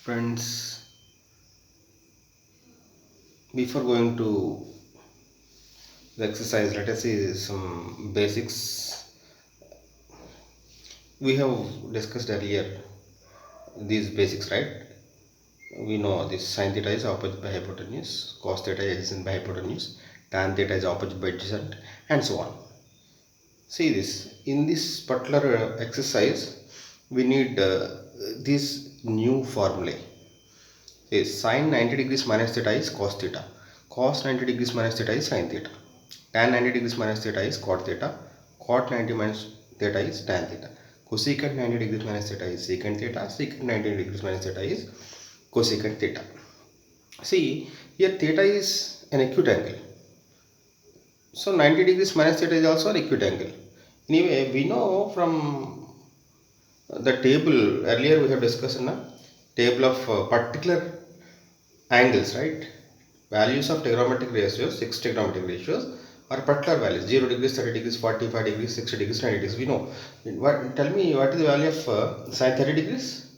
Friends, before going to the exercise, let us see some basics. We have discussed earlier these basics, right? We know this sin theta is opposite by hypotenuse, cos theta is adjacent by hypotenuse, tan theta is opposite by adjacent, and so on. See this in this particular exercise, we need this new formulae. Is sine 90 degrees minus theta is cos theta. Cos 90 degrees minus theta is sin theta. Tan 90 degrees minus theta is cot theta. Cot 90 minus theta is tan theta. Cosecant 90 degrees minus theta is secant theta. Secant 90 degrees minus theta is cosecant theta. See, here theta is an acute angle. So 90 degrees minus theta is also an acute angle. Anyway, we know from the table earlier we have discussed in a table of particular angles, right? Values of trigonometric ratios, 6 trigonometric ratios are particular values: 0 degrees, 30 degrees, 45 degrees, 60 degrees, 90 degrees. We know. Tell me what is the value of sine 30 degrees?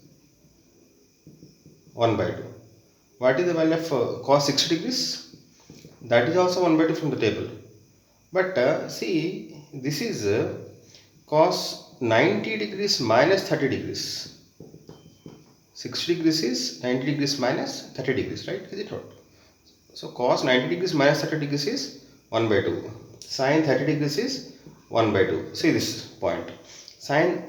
1 by 2. What is the value of cos 60 degrees? That is also 1 by 2 from the table. But see, this is cos 90 degrees minus 30 degrees. 60 degrees is 90 degrees minus 30 degrees, right? Is it not? So cos 90 degrees minus 30 degrees is 1 by 2. Sin 30 degrees is 1 by 2. See this point. Sin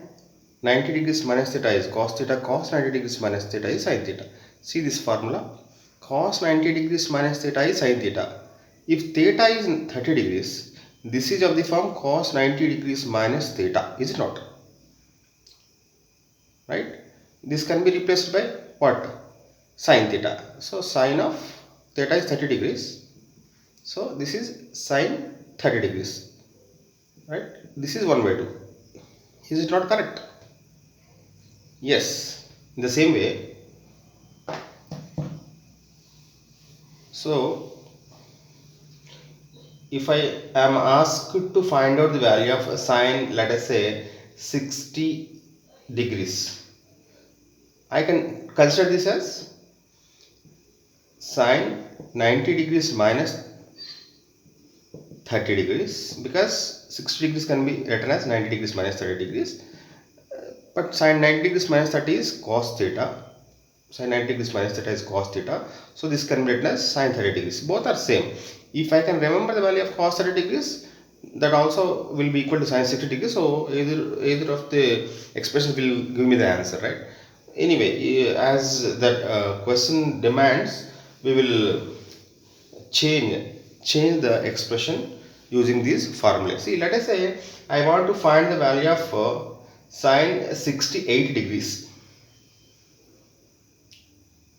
90 degrees minus theta is cos theta. Cos 90 degrees minus theta is sin theta. See this formula. Cos 90 degrees minus theta is sin theta. If theta is 30 degrees, this is of the form cos 90 degrees minus theta. Is it not? Right? This can be replaced by what? Sin theta. So sine of theta is 30 degrees. So this is sine 30 degrees. Right? This is 1 by 2. Is it not correct? Yes. In the same way. So if I am asked to find out the value of sine, let us say 60 degrees, I can consider this as sine 90 degrees minus 30 degrees, because 60 degrees can be written as 90 degrees minus 30 degrees, but sine 90 degrees minus 30 is cos theta. Sine 90 degrees minus theta is cos theta, so this can be written as sine 30 degrees. Both are same. If I can remember the value of cos 30 degrees, that also will be equal to sine 60 degrees, so either of the expression will give me the answer, right? Anyway, as that question demands, we will change the expression using these formulas. See, let us say I want to find the value of sine 68 degrees.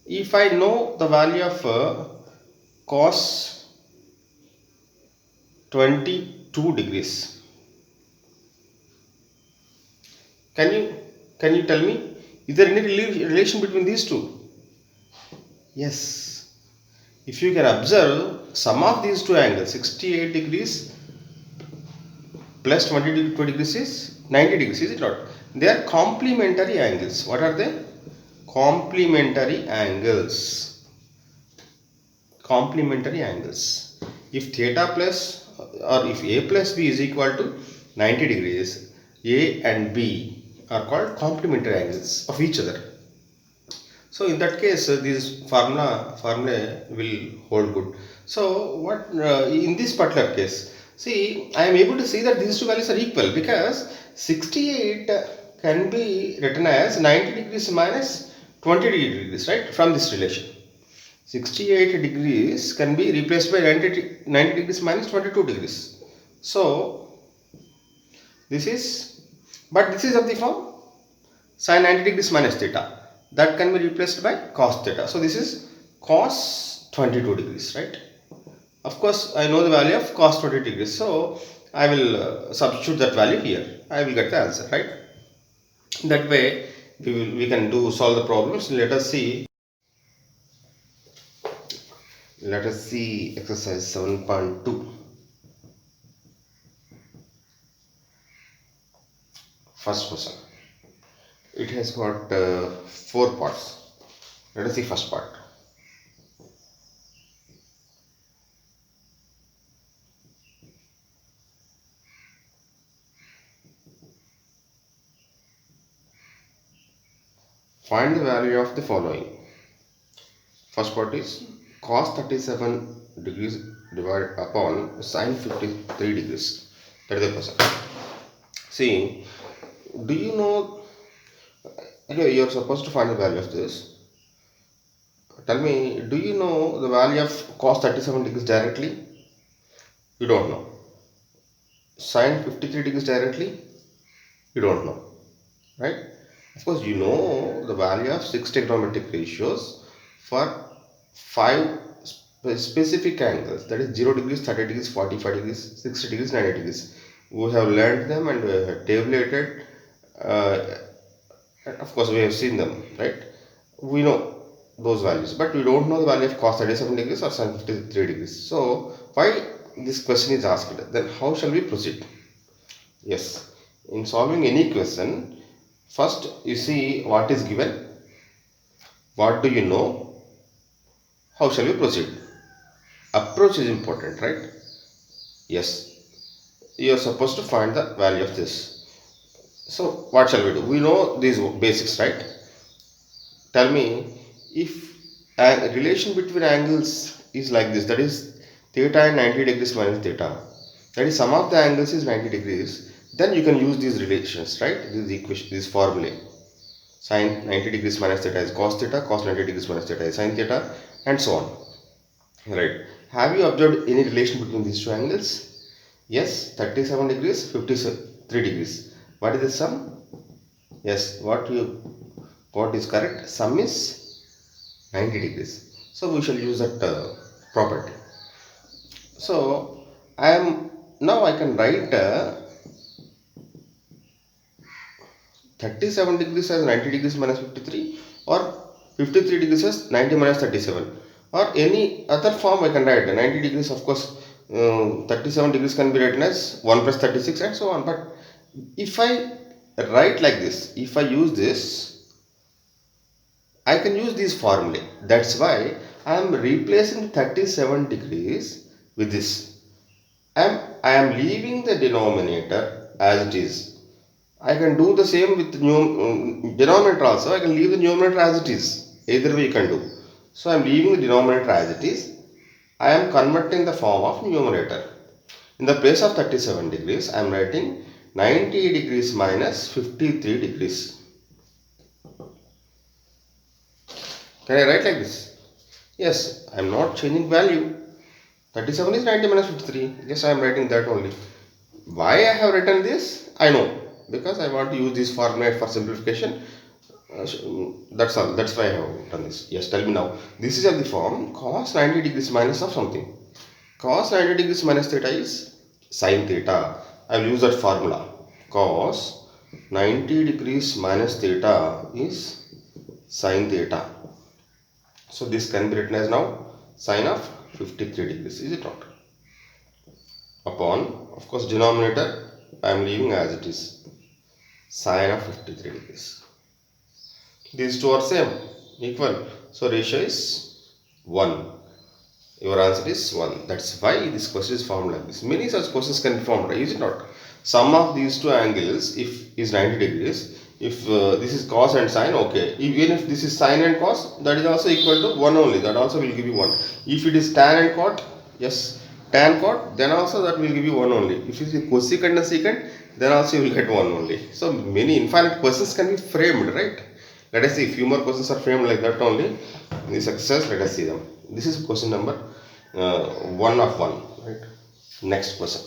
If I know the value of cos 22 degrees, can you tell me, is there any relation between these two? Yes. If you can observe, sum of these two angles, 68 degrees plus 22 degrees is 90 degrees, is it not? They are complementary angles. What are they? Complementary angles. Complementary angles. If theta plus, or if a plus b is equal to 90 degrees, a and b are called complementary angles of each other. So in that case, this formula will hold good. So what in this particular case, see, I am able to see that these two values are equal, because 68 can be written as 90 degrees minus 20 degrees, right? From this relation, 68 degrees can be replaced by 90 degrees minus 22 degrees. So this is, but this is of the form sin 90 degrees minus theta, that can be replaced by cos theta. So this is cos 22 degrees, right? Of course, I know the value of cos 20 degrees, so I will substitute that value here. I will get the answer, right? That way we can solve the problems. Let us see exercise 7.2. First question. It has got 4 parts. Let us see first part. Find the value of the following. First part is cos 37 degrees divided upon sin 53 degrees. That is the question. See, do you know, anyway, you are supposed to find the value of this. Tell me, do you know the value of cos 37 degrees directly? You don't know. Sin 53 degrees directly? You don't know. Right? Of course, you know the value of 6 trigonometric ratios for 5 specific angles, that is 0 degrees, 30 degrees, 45 degrees, 60 degrees, 90 degrees. We have learned them and we have tabulated. Of course, we have seen them, right? We know those values, but we don't know the value of cos 37 degrees or sin 53 degrees. So, why this question is asked? Then, how shall we proceed? Yes, in solving any question, first you see what is given, what do you know, how shall we proceed? Approach is important, right? Yes, you are supposed to find the value of this. So what shall we do? We know these basics, right? Tell me, if a relation between angles is like this, that is theta and 90 degrees minus theta, that is sum of the angles is 90 degrees, then you can use these relations, right? This equation, this formulae. Sin 90 degrees minus theta is cos theta, cos 90 degrees minus theta is sin theta, and so on. Right. Have you observed any relation between these two angles? Yes, 37 degrees, 53 degrees. What is the sum? Yes, what is correct? Sum is 90 degrees. So we shall use that property. So I can write 37 degrees as 90 degrees minus 53, or 53 degrees as 90 minus 37, or any other form I can write. 90 degrees, of course, 37 degrees can be written as 1 plus 36 and so on. But if I write like this, if I use this, I can use these formulae. That's why I am replacing 37 degrees with this. I am leaving the denominator as it is. I can do the same with denominator also. I can leave the numerator as it is. Either way you can do. So I am leaving the denominator as it is. I am converting the form of numerator. In the place of 37 degrees, I am writing 90 degrees minus 53 degrees. Can I write like this? Yes, I am not changing value. 37 is 90 minus 53. Yes, I am writing that only. Why I have written this? I know. Because I want to use this format for simplification. That's all. That's why I have done this. Yes, tell me now. This is of the form cos 90 degrees minus of something. Cos 90 degrees minus theta is sin theta. I will use that formula. Cos 90 degrees minus theta is sin theta. So this can be written as now sin of 53 degrees. Is it not? Upon, of course, denominator I am leaving as it is, sin of 53 degrees. These two are same, equal. So ratio is 1. Your answer is 1. That's why this question is formed like this. Many such questions can be formed, is it not? Sum of these two angles if is 90 degrees. If this is cos and sin, okay. Even if this is sin and cos, that is also equal to 1 only. That also will give you 1. If it is tan and cot, yes, tan cot, then also that will give you 1 only. If it is cosecant and secant, then also you will get 1 only. So many infinite questions can be framed, right? Let us see, few more questions are framed like that only. In this exercise, let us see them. This is question number 1 of 1, right? Next question.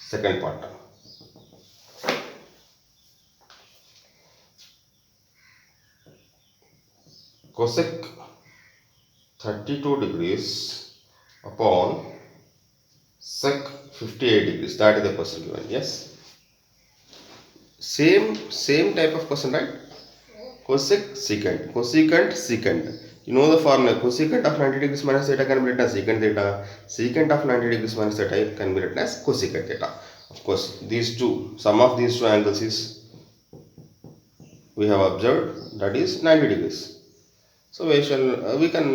Second part. Cosec 32 degrees upon sec 58 degrees. That is the question given. Yes. Same type of question, right? Cosec secant. Cosecant secant. You know the formula. Cosecant of 90 degrees minus theta can be written as secant theta. Secant of 90 degrees minus theta can be written as cosecant theta. Of course, these two, sum of these two angles is we have observed, that is 90 degrees. So we can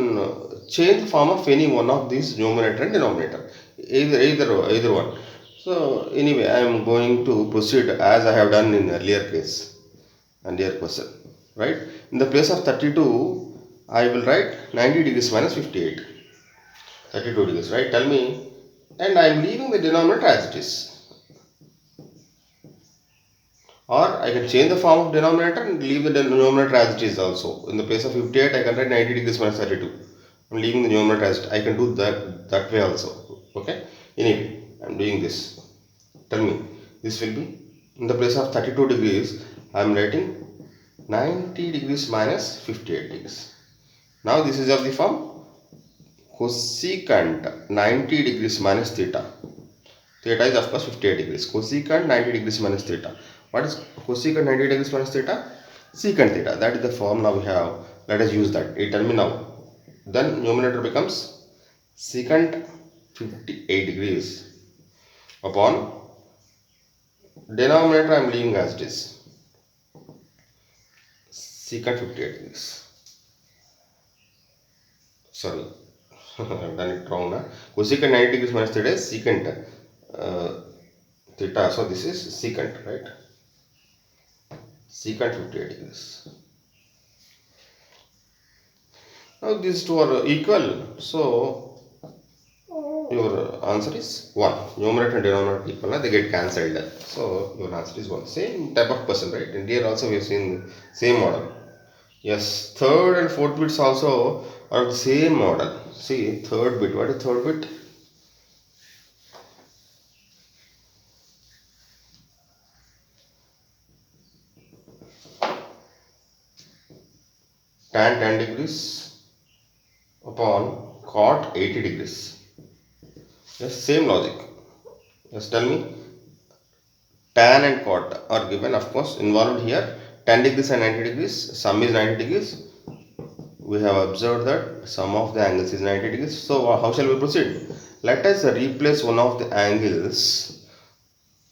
change the form of any one of these numerator and denominator, either one. So anyway, I am going to proceed as I have done in earlier question, right? In the place of 32, I will write 90 degrees minus 58, 32 degrees, right? Tell me, and I am leaving the denominator as it is. Or I can change the form of denominator and leave the denominator as it is also. In the place of 58, I can write 90 degrees minus 32. I'm leaving the numerator as I can do that way also. Okay. Anyway, I'm doing this. Tell me, this will be in the place of 32 degrees. I'm writing 90 degrees minus 58 degrees. Now this is of the form cosecant 90 degrees minus theta. Theta is of course 58 degrees. Cosecant 90 degrees minus theta. What is cosecant 90 degrees minus theta? Secant theta. That is the form now we have. Let us use that. Tell me now. Then numerator becomes secant 58 degrees upon denominator I am leaving as it is. Secant 58 degrees. Sorry, I have done it wrong now. Cosecant 90 degrees minus theta is secant theta. So this is secant, right? Secant 58 degrees. Now these two are equal. So your answer is 1. Numerator and denominator equal, they get cancelled. So your answer is 1. Same type of question, right? In here also we have seen same model. Yes, third and fourth bits also are the same model. See, third bit. What is third bit? Tan 10 degrees upon cot 80 degrees. Yes, same logic. Yes, tell me. Tan and cot are given, of course, involved here. 10 degrees and 90 degrees. Sum is 90 degrees. We have observed that sum of the angles is 90 degrees. So how shall we proceed? Let us replace one of the angles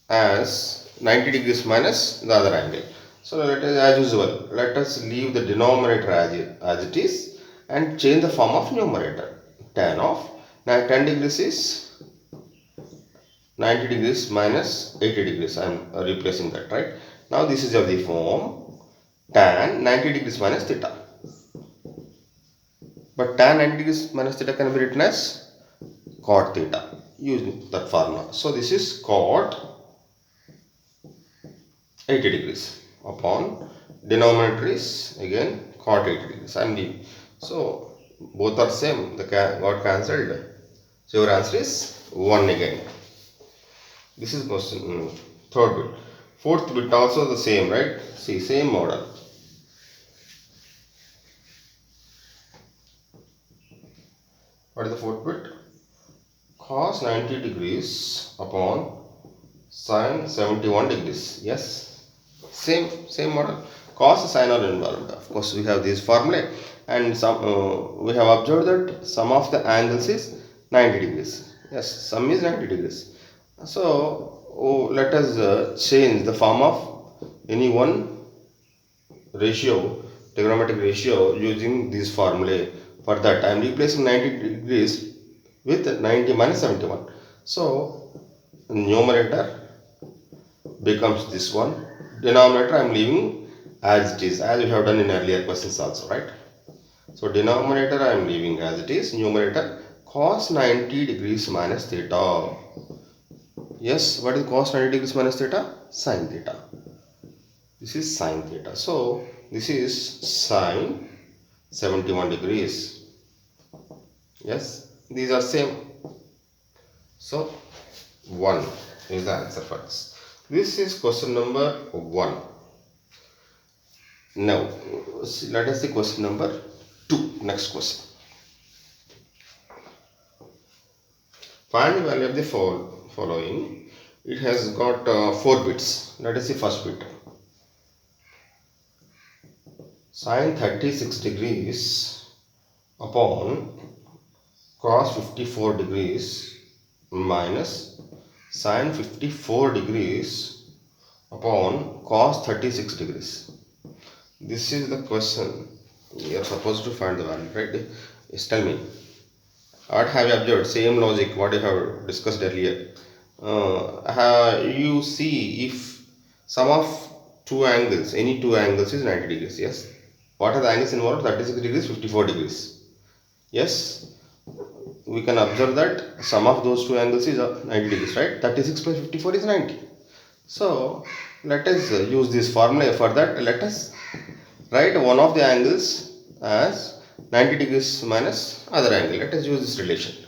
as 90 degrees minus the other angle. So let us, as usual, let us leave the denominator as it is and change the form of numerator. Tan of 10 degrees is 90 degrees minus 80 degrees. I am replacing that, right? Now this is of the form tan 90 degrees minus theta. But tan 90 degrees minus theta can be written as cot theta using that formula. So this is cot 80 degrees upon denominator is again cot 80 degrees. I am leaving. So both are same. The got cancelled. So your answer is 1 again. This is question third bit. Fourth bit also the same, right? See, same model. What is the fourth bit? Cos 90 degrees upon sin 71 degrees. Yes, same model. Cos sin are involved. Of course, we have this formula, and we have observed that sum of the angles is 90 degrees. Yes, sum is 90 degrees. So let us change the form of any one ratio, trigonometric ratio, using this formula. For that, I am replacing 90 degrees with 90 minus 71. So numerator becomes this one. Denominator I am leaving as it is, as we have done in earlier questions also, right? So denominator I am leaving as it is. Numerator cos 90 degrees minus theta. Yes, what is cos 90 degrees minus theta? Sin theta. This is sin theta. So this is sin 71 degrees. Yes, these are same. So 1 is the answer for this. This is question number 1. Now let us see question number 2. Next question. Find the value of the following. It has got 4 bits. Let us see first bit. Sin 36 degrees upon cos 54 degrees minus sin 54 degrees upon cos 36 degrees. This is the question. You are supposed to find the value, right? Just tell me. What have you observed? Same logic what you have discussed earlier. You see if sum of two angles, any two angles is 90 degrees. Yes. What are the angles involved? 36 degrees, 54 degrees. Yes. We can observe that sum of those two angles is 90 degrees, right? 36 plus 54 is 90. So let us use this formula. For that, let us write one of the angles as 90 degrees minus other angle. Let us use this relation.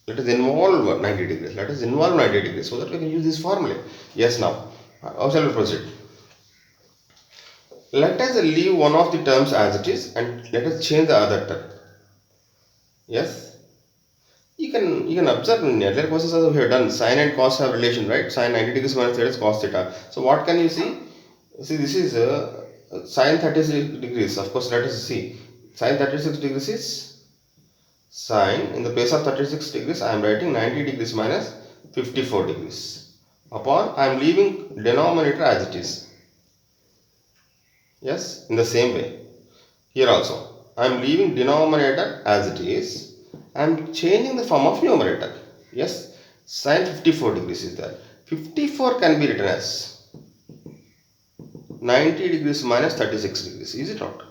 Let us involve 90 degrees. Let us involve 90 degrees so that we can use this formula. Yes, now. How shall we proceed? Let us leave one of the terms as it is and let us change the other term. Yes. You can observe in earlier courses also we have done sine and cos have relation, right? Sine 90 degrees minus theta is cos theta. So what can you see? See, this is sine 36 degrees. Of course, let us see. Sine 36 degrees is sine. In the place of 36 degrees, I am writing 90 degrees minus 54 degrees. Upon, I am leaving denominator as it is. Yes, in the same way. Here also, I am leaving denominator as it is. I am changing the form of numerator. Yes, sine 54 degrees is there. 54 can be written as 90 degrees minus 36 degrees. Is it not?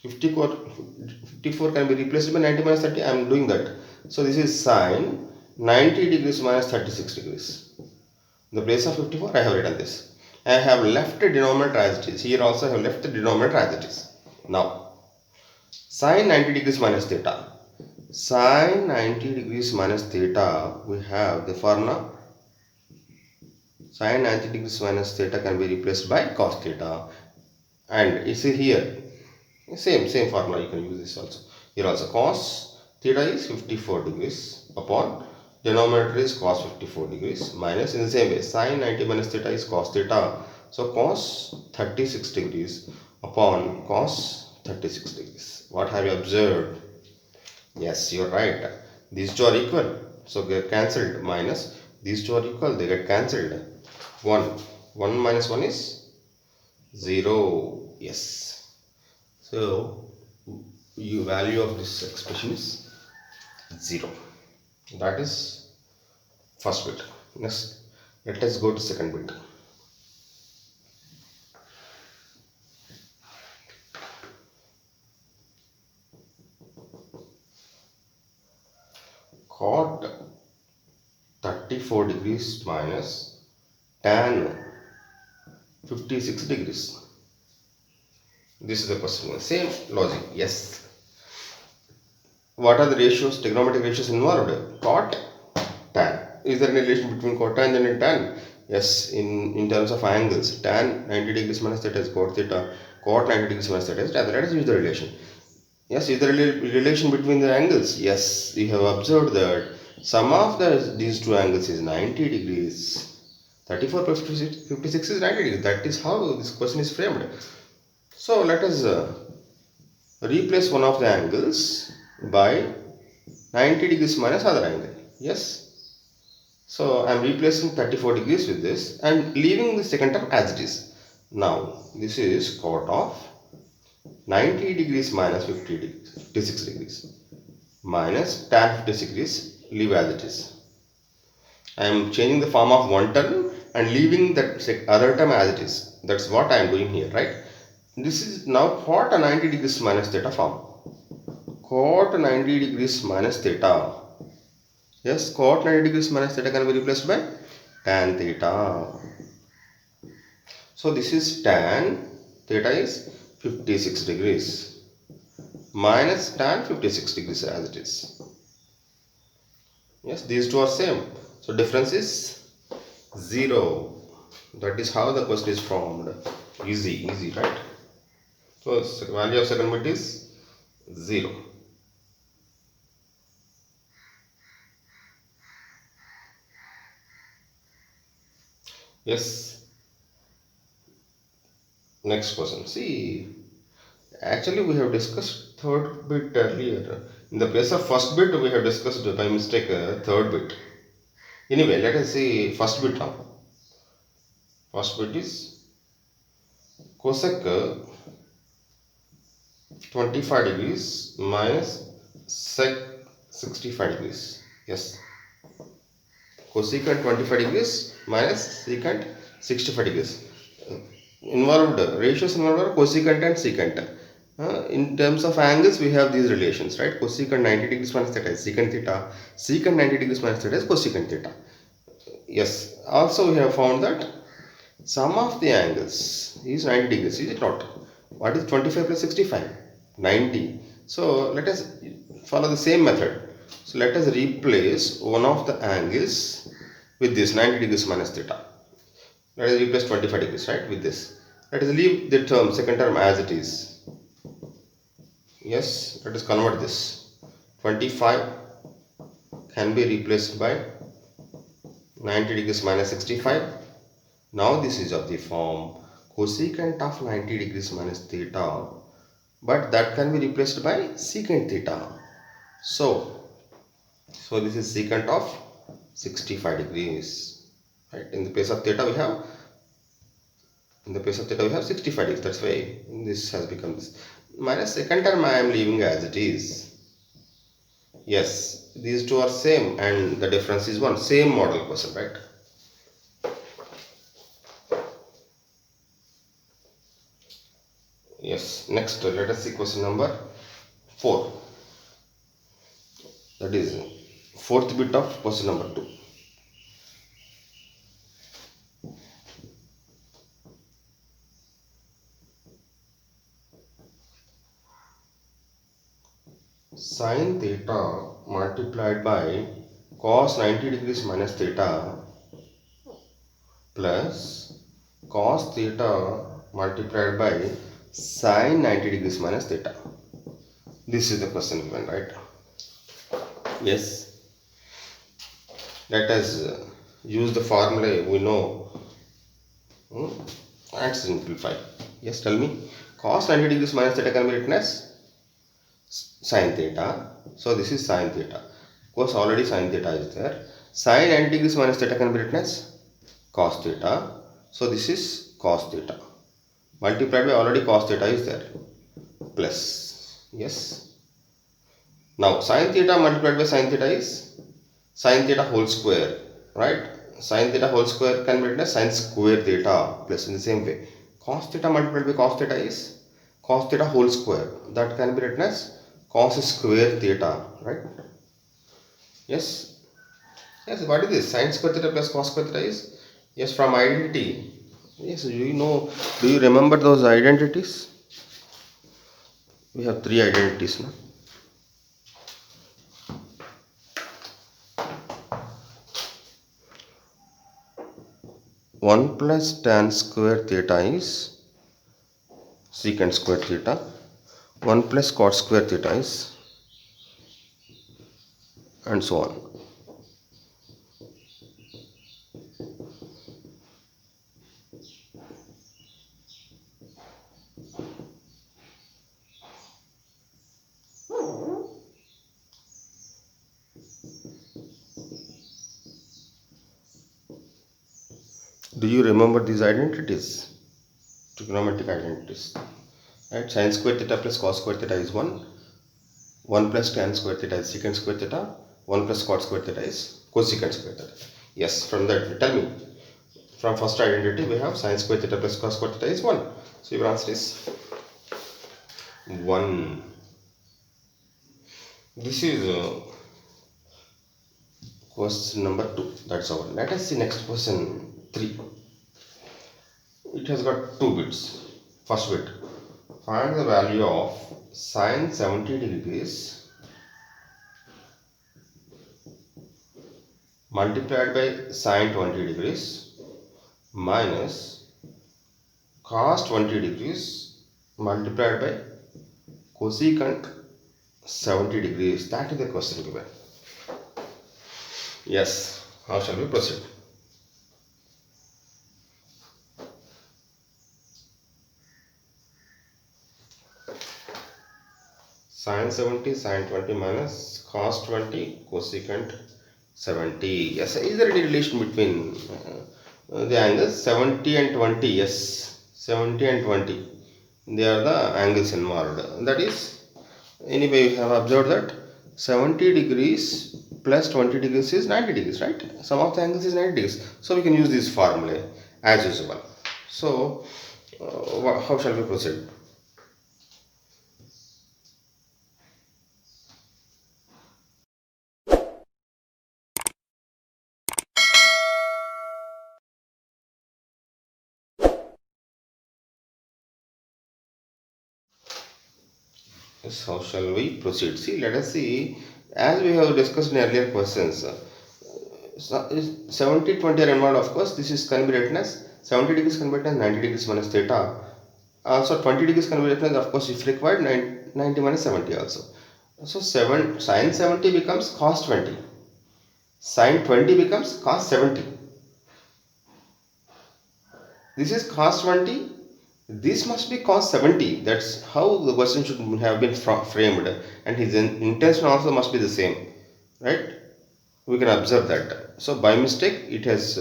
54 can be replaced by 90 minus 30. I am doing that. So this is sine 90 degrees minus 36 degrees. In the place of 54, I have written this. I have left the denominator as it is. Here also I have left the denominator as it is. Now, sine 90 degrees minus theta. Sine 90 degrees minus theta, we have the formula. Sine 90 degrees minus theta can be replaced by cos theta. And you see here, same formula, you can use this also. Here also cos theta is 54 degrees upon denominator is cos 54 degrees minus in the same way sin 90 minus theta is cos theta. So cos 36 degrees upon cos 36 degrees. What have you observed? Yes, you are right. These two are equal. So get cancelled minus these two are equal. They get cancelled. 1. 1 minus 1 is 0. Yes. So, value of this expression is 0. That is first bit. Next, let us go to second bit. Cot 34 degrees minus tan 56 degrees. This is the question. Same logic. Yes. What are the ratios, trigonometric ratios involved? Cot, tan. Is there any relation between cot tan and tan? Yes, in terms of angles, tan 90 degrees minus theta is cot theta, cot 90 degrees minus theta is tan. Let us use the relation. Yes, is there a relation between the angles? Yes, we have observed that sum of these two angles is 90 degrees. 34 plus 56 is 90 degrees. That is how this question is framed. So let us replace one of the angles by 90 degrees minus other angle. Yes. So I am replacing 34 degrees with this and leaving the second term as it is. Now this is cot of 90 degrees minus 56 degrees minus tan 56 degrees, leave as it is. I am changing the form of one term and leaving that other term as it is. That's what I am doing here, right? This is now cot 90 degrees minus theta form. Cot 90 degrees minus theta. Yes, cot 90 degrees minus theta can be replaced by tan theta. So this is tan theta is 56 degrees minus tan 56 degrees as it is. Yes, these two are same. So difference is 0. That is how the question is formed. Easy, right? So value of second bit is 0. Yes. Next question. See, actually we have discussed third bit earlier. In the place of first bit we have discussed by mistake third bit. Anyway, let us see first bit now. First bit is cosec 25 degrees minus sec 65 degrees. Yes, cosecant 25 degrees minus secant 65 degrees. Involved ratios involved are cosecant and secant. In terms of angles, we have these relations, right? Cosecant 90 degrees minus theta is secant theta. Secant 90 degrees minus theta is cosecant theta. Yes. Also, we have found that sum of the angles is 90 degrees. Is it not? What is 25 plus 65? 90. So let us follow the same method. So let us replace one of the angles with this 90 degrees minus theta. Let us replace 25 degrees, right, with this. Let us leave the term, second term as it is. Yes, let us convert this. 25 can be replaced by 90 degrees minus 65. Now this is of the form cosecant of 90 degrees minus theta, but that can be replaced by secant theta. So this is secant of 65 degrees, right? In the place of theta we have 65 degrees. That's why this has become this. Minus second term I am leaving as it is. Yes, these two are same and the difference is 1. Same model question, right? Yes, next let us see question number 4. That is fourth bit of question number 2. Sin theta multiplied by cos 90 degrees minus theta plus cos theta multiplied by sin 90 degrees minus theta. This is the question given, right? Yes. Let us use the formula we know and simplify. Yes, tell me. Cos 90 degrees minus theta can be written as sin theta. So this is sin theta. Of course, already sin theta is there. Sin 90 degrees minus theta can be written as cos theta. So this is cos theta. Multiplied by already cos theta is there. Plus. Yes. Now sin theta multiplied by sin theta is sin theta whole square. Right? Sin theta whole square can be written as sin square theta plus in the same way. Cos theta multiplied by cos theta is cos theta whole square. That can be written as cos square theta, right? Yes. Yes, what is this? Sin square theta plus cos square theta is? Yes, from identity. Yes, do you remember those identities? We have 3 identities now. One plus tan square theta is secant square theta. 1 plus cot square theta is, and so on. Do you remember these identities? Trigonometric identities. Right? Sin square theta plus cos square theta is 1. 1 plus tan square theta is secant square theta. 1 plus cot square theta is cosecant square theta. Yes, from that, tell me. From first identity, we have sin square theta plus cos square theta is 1. So your answer is 1. This is question number 2. That's all. Let us see next question 3. It has got 2 bits. First bit. Find the value of sin 70 degrees multiplied by sin 20 degrees minus cos 20 degrees multiplied by cosecant 70 degrees. That is the question given. Yes, how shall we proceed? Sin 70, sin 20 minus cos 20, cosecant 70. Yes, is there any relation between the angles 70 and 20? Yes, 70 and 20, they are the angles involved. That is, anyway, we have observed that 70 degrees plus 20 degrees is 90 degrees, right? Sum of the angles is 90 degrees. So we can use this formula as usual. So how shall we proceed? Yes, how shall we proceed? See, let us see, as we have discussed in earlier questions, 70 20 are involved. Of course, this is can be written as 70 degrees can be written as 90 degrees minus theta. So 20 degrees can be written as, of course, if required, 90 minus 70 also. So 7 sine 70 becomes cos 20. Sine 20 becomes cos 70. This is cos 20. This must be cos 70. That's how the question should have been framed, and his intention also must be the same, right? We can observe that. So by mistake it has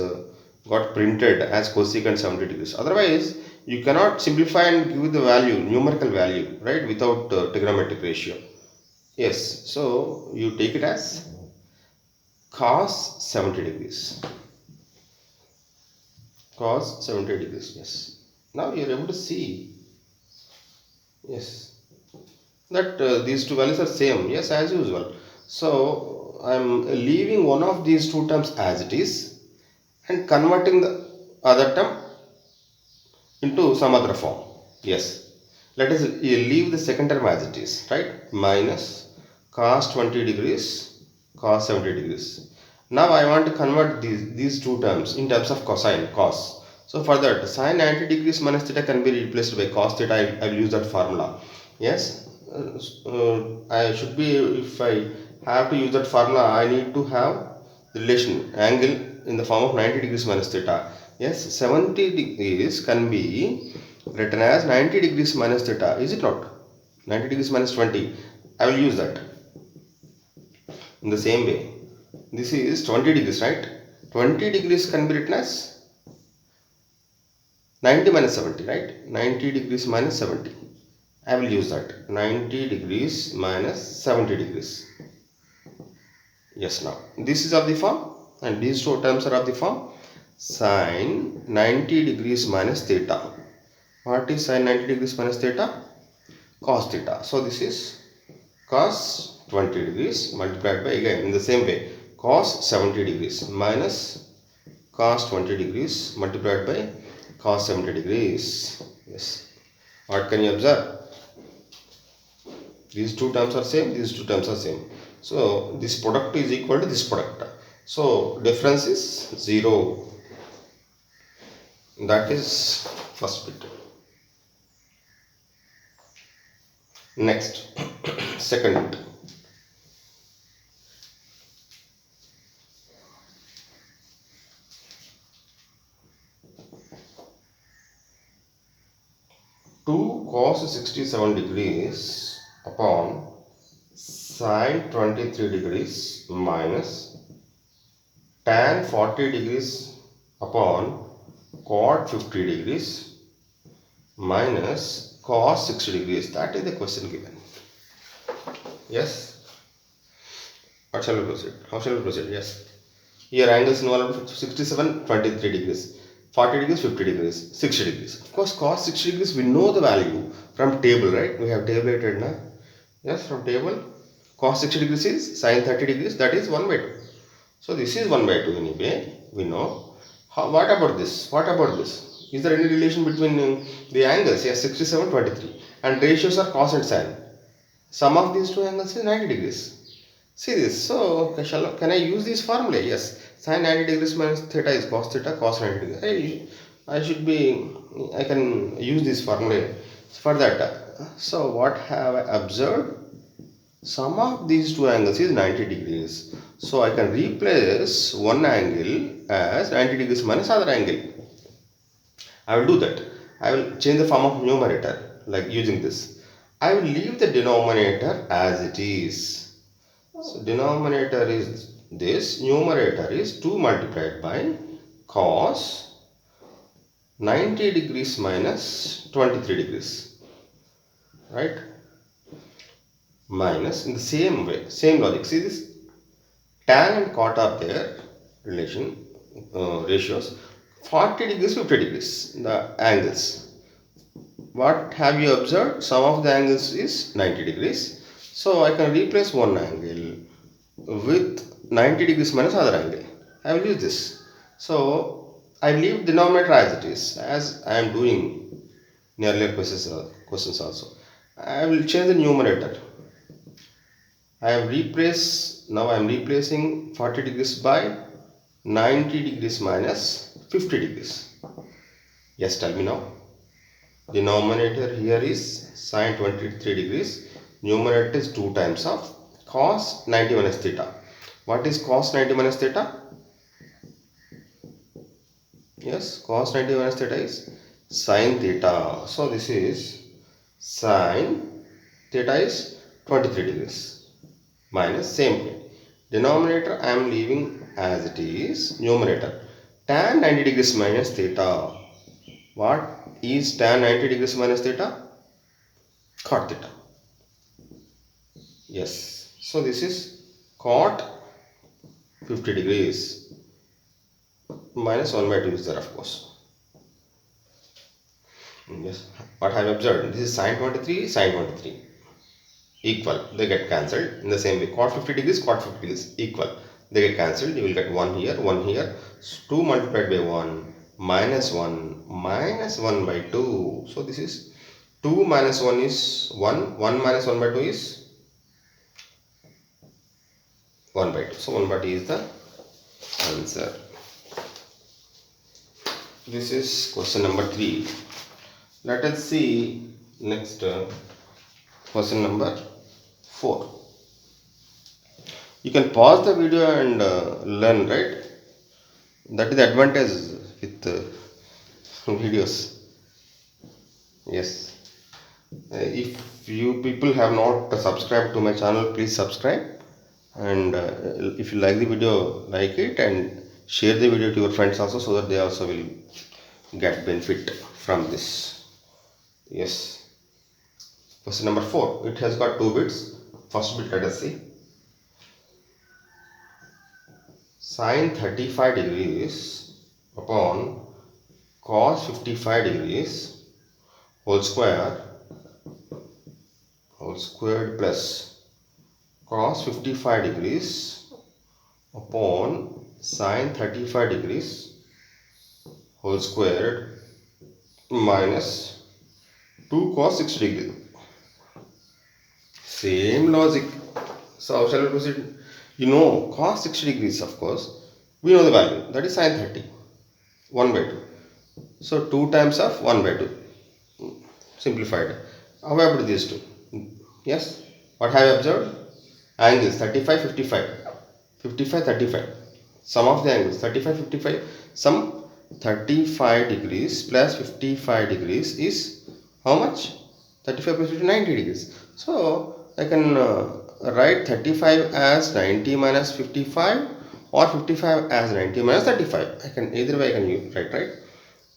got printed as cosecant 70 degrees. Otherwise you cannot simplify and give the value, numerical value, right, without trigonometric ratio. Yes, so you take it as cos 70 degrees. Cos 70 degrees, yes. Now you are able to see, yes, that these two values are same, yes, as usual. So I am leaving one of these two terms as it is and converting the other term into some other form. Yes, let us leave the second term as it is, right? Minus cos 20 degrees, cos 70 degrees. Now I want to convert these two terms in terms of cosine, cos. So for that, sine 90 degrees minus theta can be replaced by cos theta. I will use that formula. Yes, I should be, if I have to use that formula, I need to have the relation angle in the form of 90 degrees minus theta. Yes, 70 degrees can be written as 90 degrees minus theta, is it not? 90 degrees minus 20. I will use that in the same way. This is 20 degrees, right? 20 degrees can be written as 90 minus 70, right? 90 degrees minus 70. I will use that. 90 degrees minus 70 degrees. Yes, now this is of the form, and these two terms are of the form sine 90 degrees minus theta. What is sine 90 degrees minus theta? Cos theta. So this is cos 20 degrees multiplied by, again in the same way, cos 70 degrees minus cos 20 degrees multiplied by cos 70 degrees. Yes. What can you observe? These two terms are same, these two terms are same. So this product is equal to this product. So difference is 0. That is first bit. Next, second bit. Two cos 67 degrees upon sine 23 degrees minus tan 40 degrees upon cot 50 degrees minus cos 60 degrees. That is the question given. Yes. What shall we proceed? How shall we proceed? Yes. Here angles involved 67, 23 degrees. 40 degrees, 50 degrees, 60 degrees. Of course, cos 60 degrees, we know the value from table, right? We have tabulated now. Yes, from table. Cos 60 degrees is sine 30 degrees, that is 1 by 2. So this is 1 by 2 anyway, we know. What about this? What about this? Is there any relation between the angles? Yes, 67, 23. And ratios are cos and sine. Sum of these two angles is 90 degrees. See this. So can I use this formula? Yes. Sine 90 degrees minus theta is cos theta, cos 90 degrees. I can use this formula for that. So what have I observed? Sum of these two angles is 90 degrees. So I can replace one angle as 90 degrees minus other angle. I will do that. I will change the form of numerator like using this. I will leave the denominator as it is. So denominator is this, numerator is 2 multiplied by cos 90 degrees minus 23 degrees, right? Minus, in the same way, same logic. See this, tan and cot are their ratios. 40 degrees, 50 degrees, the angles. What have you observed? Sum of the angles is 90 degrees. So I can replace one angle with 90 degrees minus other angle. I will use this. So I leave denominator as it is, as I am doing in earlier questions also. I will change the numerator. I am replacing 40 degrees by 90 degrees minus 50 degrees. Yes, tell me now. Denominator here is sine 23 degrees. Numerator is 2 times of cos 90 minus theta. What is cos 90 minus theta? Yes, cos 90 minus theta is sine theta. So this is sine theta is 23 degrees. Minus, same thing. Denominator I am leaving as it is. Numerator tan 90 degrees minus theta. What is tan 90 degrees minus theta? Cot theta. Yes. So this is cot 50 degrees minus 1 by 2 is there, of course. Yes. What I have observed? This is sine 23, sine 23. Equal, they get cancelled. In the same way, cot 50 degrees, cot 50 degrees, equal, they get cancelled. You will get 1 here, 1 here. 2 multiplied by 1 minus 1 minus 1 by 2. So this is 2 minus 1 is 1, 1 minus 1 by 2 is 1 by 2. So 1 by 2 is the answer. This is question number 3. Let us see next question number 4. You can pause the video and learn, right? That is the advantage with videos. Yes. If you people have not subscribed to my channel, please subscribe. And if you like the video, like it and share the video to your friends also, so that they also will get benefit from this. Yes. Question number 4. It has got 2 bits. First bit, let us see. Sine 35 degrees upon cos 55 degrees whole squared plus cos 55 degrees upon sine 35 degrees whole squared minus 2 cos 60 degrees. Same logic. So how shall we proceed? You know cos 60 degrees, of course. We know the value. That is sine 30. 1 by 2. So 2 times of 1 by 2. Simplified. How about these two? Yes. What have you observed? Angles 35, 55. 55, 35. Sum of the angles 35, 55. Sum 35 degrees plus 55 degrees is how much? 35 plus 50, 90 degrees. So I can write 35 as 90 minus 55 or 55 as 90 minus 35. I can either way I can use, right?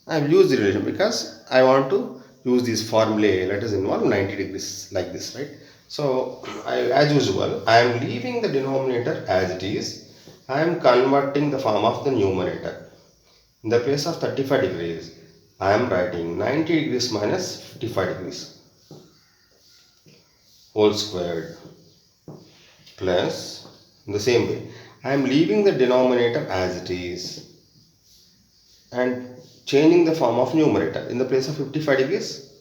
I will use the relation because I want to use this formulae. Let us involve 90 degrees like this, right? So as usual, I am leaving the denominator as it is. I am converting the form of the numerator. In the place of 35 degrees, I am writing 90 degrees minus 55 degrees whole squared plus, in the same way, I am leaving the denominator as it is and changing the form of numerator. In the place of 55 degrees,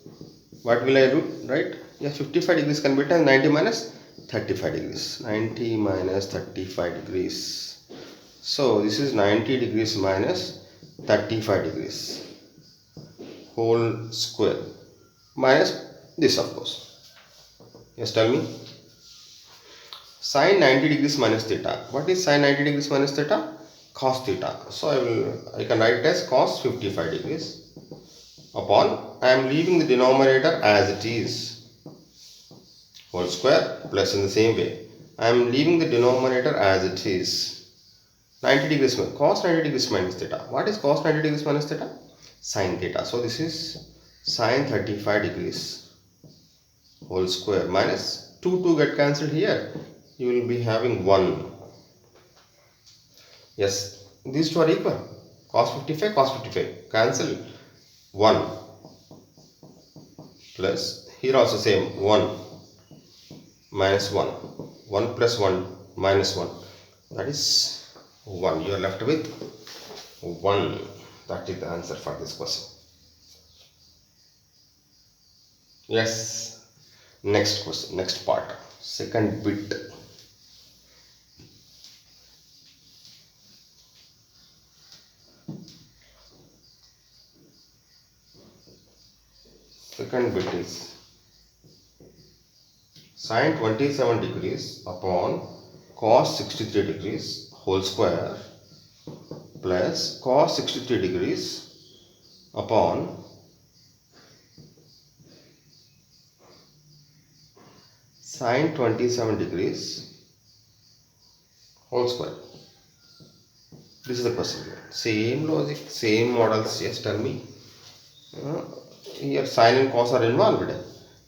what will I do, right? Yes, 55 degrees can be written 90 minus 35 degrees. 90 minus 35 degrees. So this is 90 degrees minus 35 degrees whole square minus this, of course. Yes, tell me. Sine 90 degrees minus theta. What is sine 90 degrees minus theta? Cos theta. So I can write it as cos 55 degrees upon, I am leaving the denominator as it is, whole square plus, in the same way I am leaving the denominator as it is, 90 degrees cos 90 degrees minus theta. What is cos 90 degrees minus theta? sine theta. So this is sine 35 degrees whole square minus 2 get cancelled here. You will be having 1. Yes, these two are equal. Cos 55, cos 55. Cancel 1. Plus here also same 1 minus 1. 1 plus 1 minus 1. That is 1. You are left with 1. That is the answer for this question. Yes. Next question, next part, second bit. Second bit is sine 27 degrees upon cos 63 degrees whole square plus cos 63 degrees upon sine 27 degrees whole square. This is the question here. Same logic, same models. Yes, tell me. Here sine and cos are involved.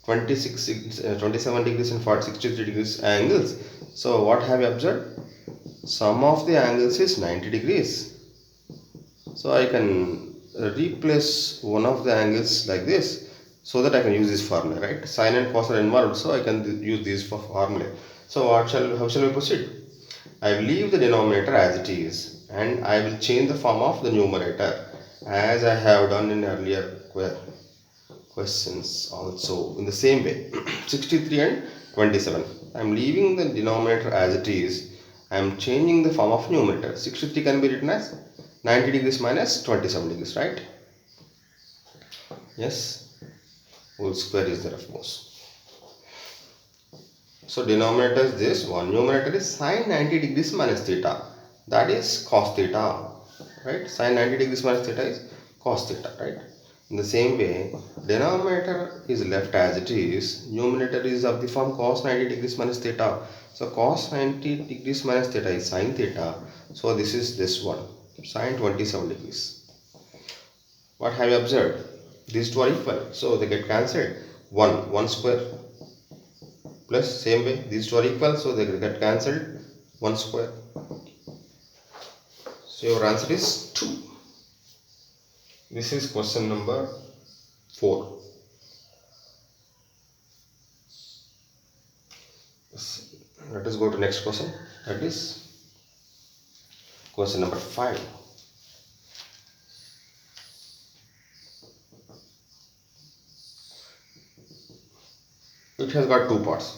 27 degrees and 63 degrees angles. So what have you observed? Sum of the angles is 90 degrees. So I can replace one of the angles like this, so that I can use this formula, right? Sine and cos are involved, so I can use these for formula. So how shall we proceed? I will leave the denominator as it is and I will change the form of the numerator as I have done in earlier questions also in the same way. 63 and 27. I am leaving the denominator as it is. I am changing the form of numerator. 63 can be written as 90 degrees minus 27 degrees, right? Yes. Whole square is there, of course. So denominator is this one. Numerator is sine 90 degrees minus theta. That is cos theta, right? Sine 90 degrees minus theta is cos theta, right? In the same way, denominator is left as it is. Numerator is of the form cos 90 degrees minus theta. So cos 90 degrees minus theta is sine theta. So this is this one, sine 27 degrees. What have you observed? These two are equal, so they get cancelled. 1 square plus same way these two are equal, so they get cancelled. 1 square. So your answer is 2. This is question number 4. Let us go to next question. That is question number 5. It has got 2 parts.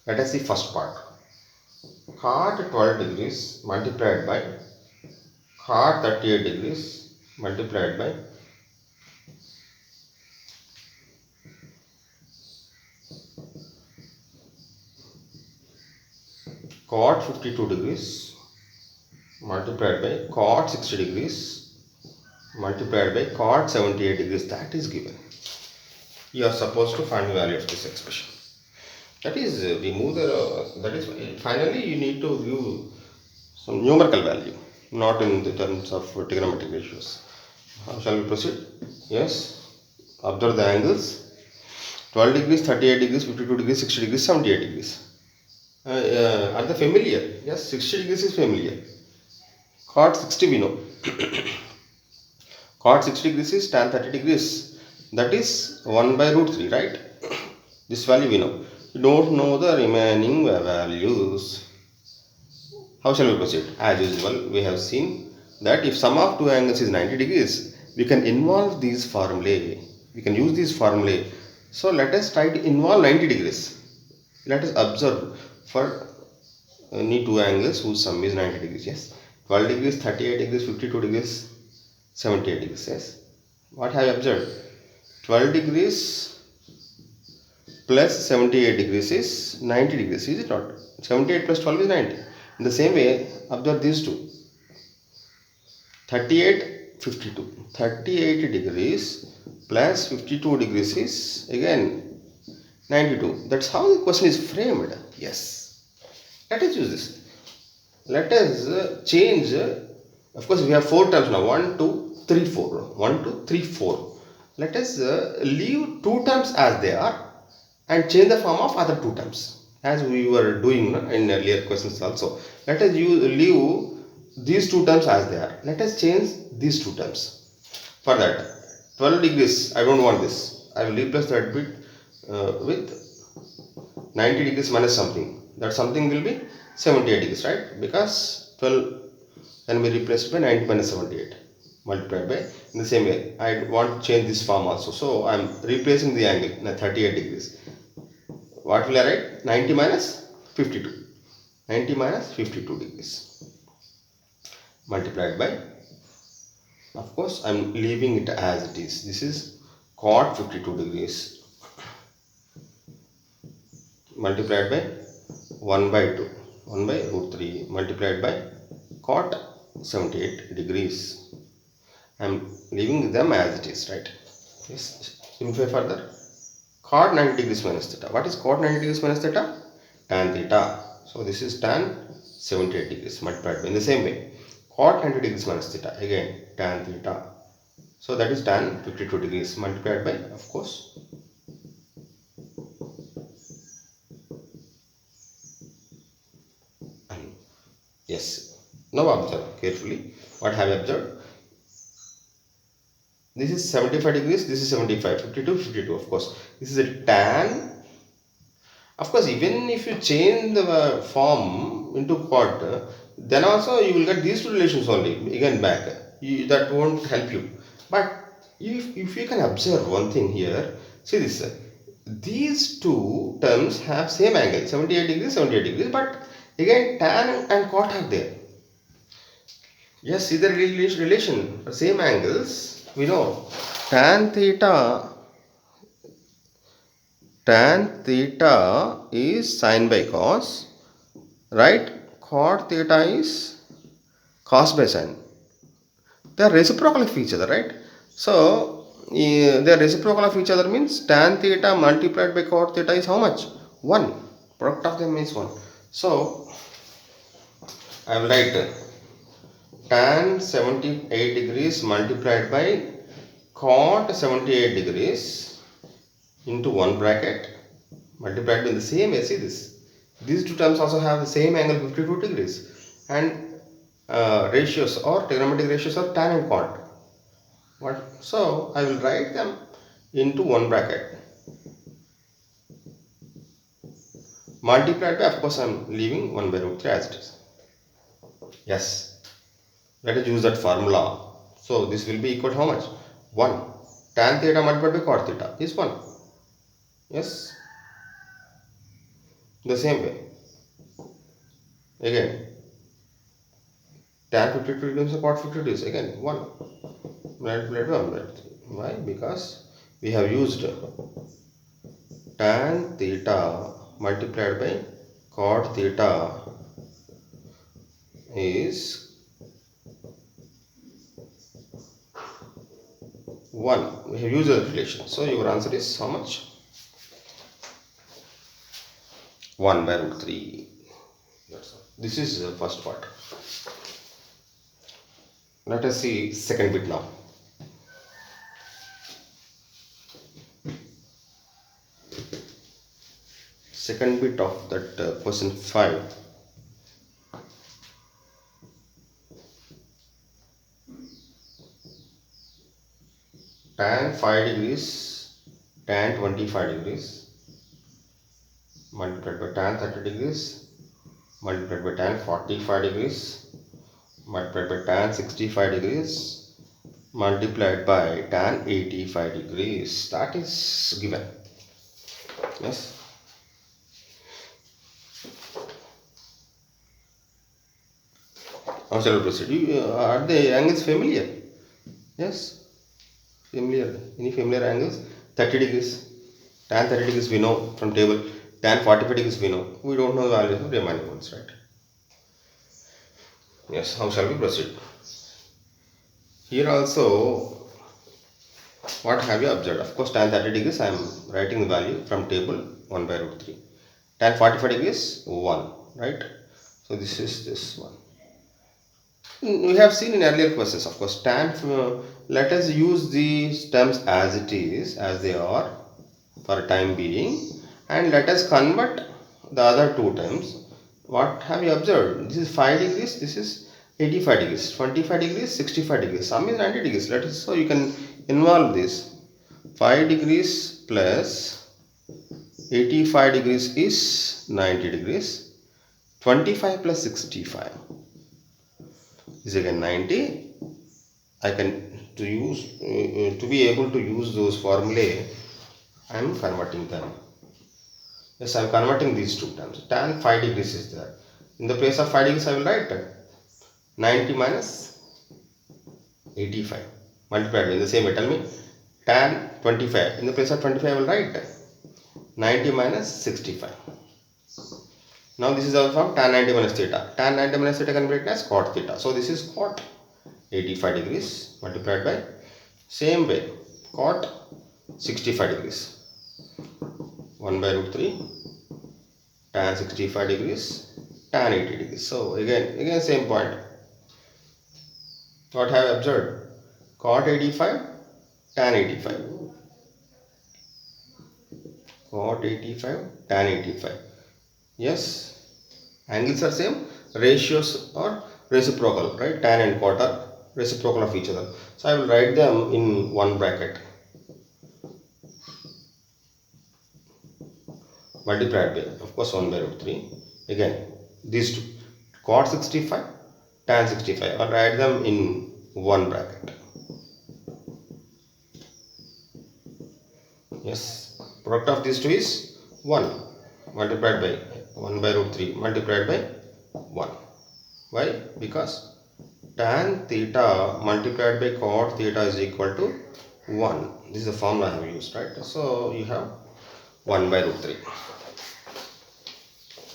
Let us see first part. Cot 12 degrees multiplied by cot 38 degrees multiplied by cot 52 degrees multiplied by cot 60 degrees multiplied by cot 78 degrees. That is given. You are supposed to find the value of this expression. That is remove the that is finally you need to give some numerical value, not in the terms of trigonometric ratios. How shall we proceed? Yes, observe the angles. 12 degrees, 38 degrees, 52 degrees, 60 degrees, 78 degrees. Are they familiar? Yes, 60 degrees is familiar. Cot 60 we know. Cot 60 degrees is tan 30 degrees. That is 1 by root 3, right? This value we know. We don't know the remaining values. How shall we proceed? As usual, we have seen that if sum of two angles is 90 degrees, we can involve these formulae. We can use these formulae. So let us try to involve 90 degrees. Let us observe for any two angles whose sum is 90 degrees. Yes, 12 degrees, 38 degrees, 52 degrees, 78 degrees. Yes, what have you observed? 12 degrees plus 78 degrees is 90 degrees, is it not? 78 plus 12 is 90. In the same way, observe these two. 38, 52. 38 degrees plus 52 degrees is again 92. That's how the question is framed. Yes. Let us use this. Let us change. Of course, we have 4 terms now. 1, 2, 3, 4. 1, 2, 3, 4. Let us leave two terms as they are and change the form of other two terms as we were doing in earlier questions also. Let us leave these two terms as they are. Let us change these two terms. For that, 12 degrees, I don't want this. I will replace that bit with 90 degrees minus something. That something will be 78 degrees, right? Because 12 can be replaced by 90 minus 78 multiplied by, in the same way I want to change this form also, so I am replacing the angle in 38 degrees. What will I write? 90 minus 52. 90 minus 52 degrees multiplied by, of course I am leaving it as it is. This is cot 52 degrees multiplied by 1 by 2, 1 by root 3 multiplied by cot 78 degrees. I am leaving them as it is, right? Yes, simplify further. Cot 90 degrees minus theta. What is cot 90 degrees minus theta? Tan theta. So this is tan 78 degrees multiplied by, in the same way, cot 90 degrees minus theta, again tan theta. So that is tan 52 degrees multiplied by, of course, yes. Now observe carefully. What have you observed? This is 75 degrees, this is 75, 52, 52, of course. This is a tan. Of course, even if you change the form into cot, then also you will get these two relations only, again back. That won't help you. But if you can observe one thing here, see this. These two terms have same angle, 78 degrees, 78 degrees, but again tan and cot are there. Yes, see the relation, same angles. We know tan theta is sin by cos, right? Cot theta is cos by sin. They are reciprocal of each other, right? So they are reciprocal of each other means tan theta multiplied by cot theta is how much? 1. Product of them is 1. So I will write tan 78 degrees multiplied by cot 78 degrees into one bracket multiplied by the same way. See this. These two terms also have the same angle 52 degrees, and ratios or trigonometric ratios are tan and cot. What? So I will write them into one bracket multiplied by, of course I am leaving 1 by root 3 as it is. Yes. Let us use that formula. So this will be equal to how much? 1. Tan theta multiplied by cot theta is 1. Yes. The same way. Again, tan 52 degrees and cot 52 degrees, again 1 multiplied by 1 by 3. Why? Because we have used tan theta multiplied by cot theta is 1. We have used the relation. So your answer is how much? 1 by root 3. That's all. This is the first part. Let us see second bit now. Second bit of that question 5. Tan 5 degrees, tan 25 degrees multiplied by tan 30 degrees multiplied by tan 45 degrees multiplied by tan 65 degrees multiplied by tan 85 degrees. That is given. Yes. How shall we proceed? Are the angles familiar? Yes. Familiar. Any familiar angles? 30 degrees. Tan 30 degrees we know from table. Tan 45 degrees we know. We don't know the values of remaining ones, right? Yes. How shall we proceed? Here also, what have you observed? Of course, tan 30 degrees I am writing the value from table 1 by root 3. Tan 45 degrees 1, right? So this is this one. We have seen in earlier questions, of course, tan, let us use these terms as it is, as they are for time being, and let us convert the other two terms. What have you observed? This is 5 degrees, this is 85 degrees, 25 degrees, 65 degrees, sum is 90 degrees. Let us, so you can involve this. 5 degrees plus 85 degrees is 90 degrees. 25 plus 65 is again 90. I can to be able to use those formulae, I am converting them. Yes, I am converting these two terms. Tan 5 degrees is there. In the place of 5 degrees, I will write 90 minus 85 multiplied by, in the same way, tell me, tan 25. In the place of 25, I will write 90 minus 65. Now this is our form tan 90 minus theta. Tan 90 minus theta can be written as cot theta. So this is cot 85 degrees multiplied by, same way, cot 65 degrees. 1 by root 3 tan 65 degrees tan 80 degrees. So again same point. What have I observed? Cot 85 tan 85. Cot 85 tan 85. Yes, angles are same, ratios are reciprocal, right? Tan and cot are reciprocal of each other. So I will write them in one bracket. Multiplied by, of course, 1 by root 3. Again, these two, cot 65, tan 65. I'll write them in one bracket. Yes, product of these two is 1 multiplied by 1 by root 3 multiplied by 1. Why? Because tan theta multiplied by cot theta is equal to 1. This is the formula I have used, right? So you have 1 by root 3.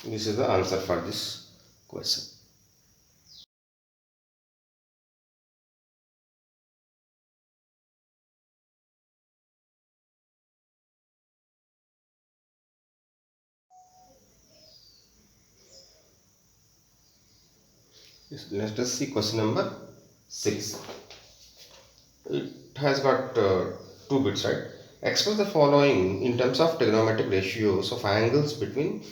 This is the answer for this question. Let us see question number 6. It has got two bits, right? Express the following in terms of trigonometric ratios of angles between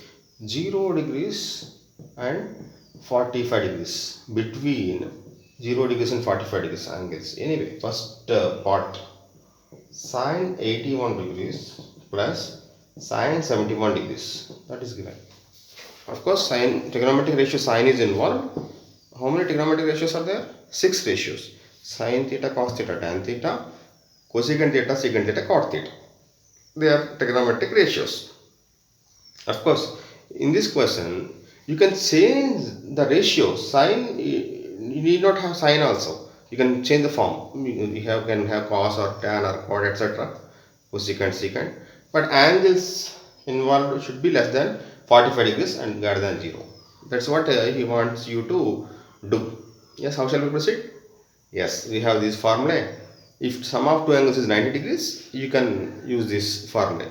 0 degrees and 45 degrees. Between 0 degrees and 45 degrees angles. Anyway, first part, sine 81 degrees plus sine 71 degrees. That is given. Of course, sine trigonometric ratio sine is involved. How many trigonometric ratios are there? 6 ratios. Sin theta, cos theta, tan theta, cosecant theta, secant theta, cot theta. They are trigonometric ratios. Of course, in this question, you can change the ratio. Sine, you need not have sine also. You can change the form. You can have cos or tan or cot, etc. Cosecant, secant. But angles involved should be less than 45 degrees and greater than 0. That's what he wants you to do. Yes, how shall we proceed? Yes, we have this formula. If sum of two angles is 90 degrees, you can use this formula.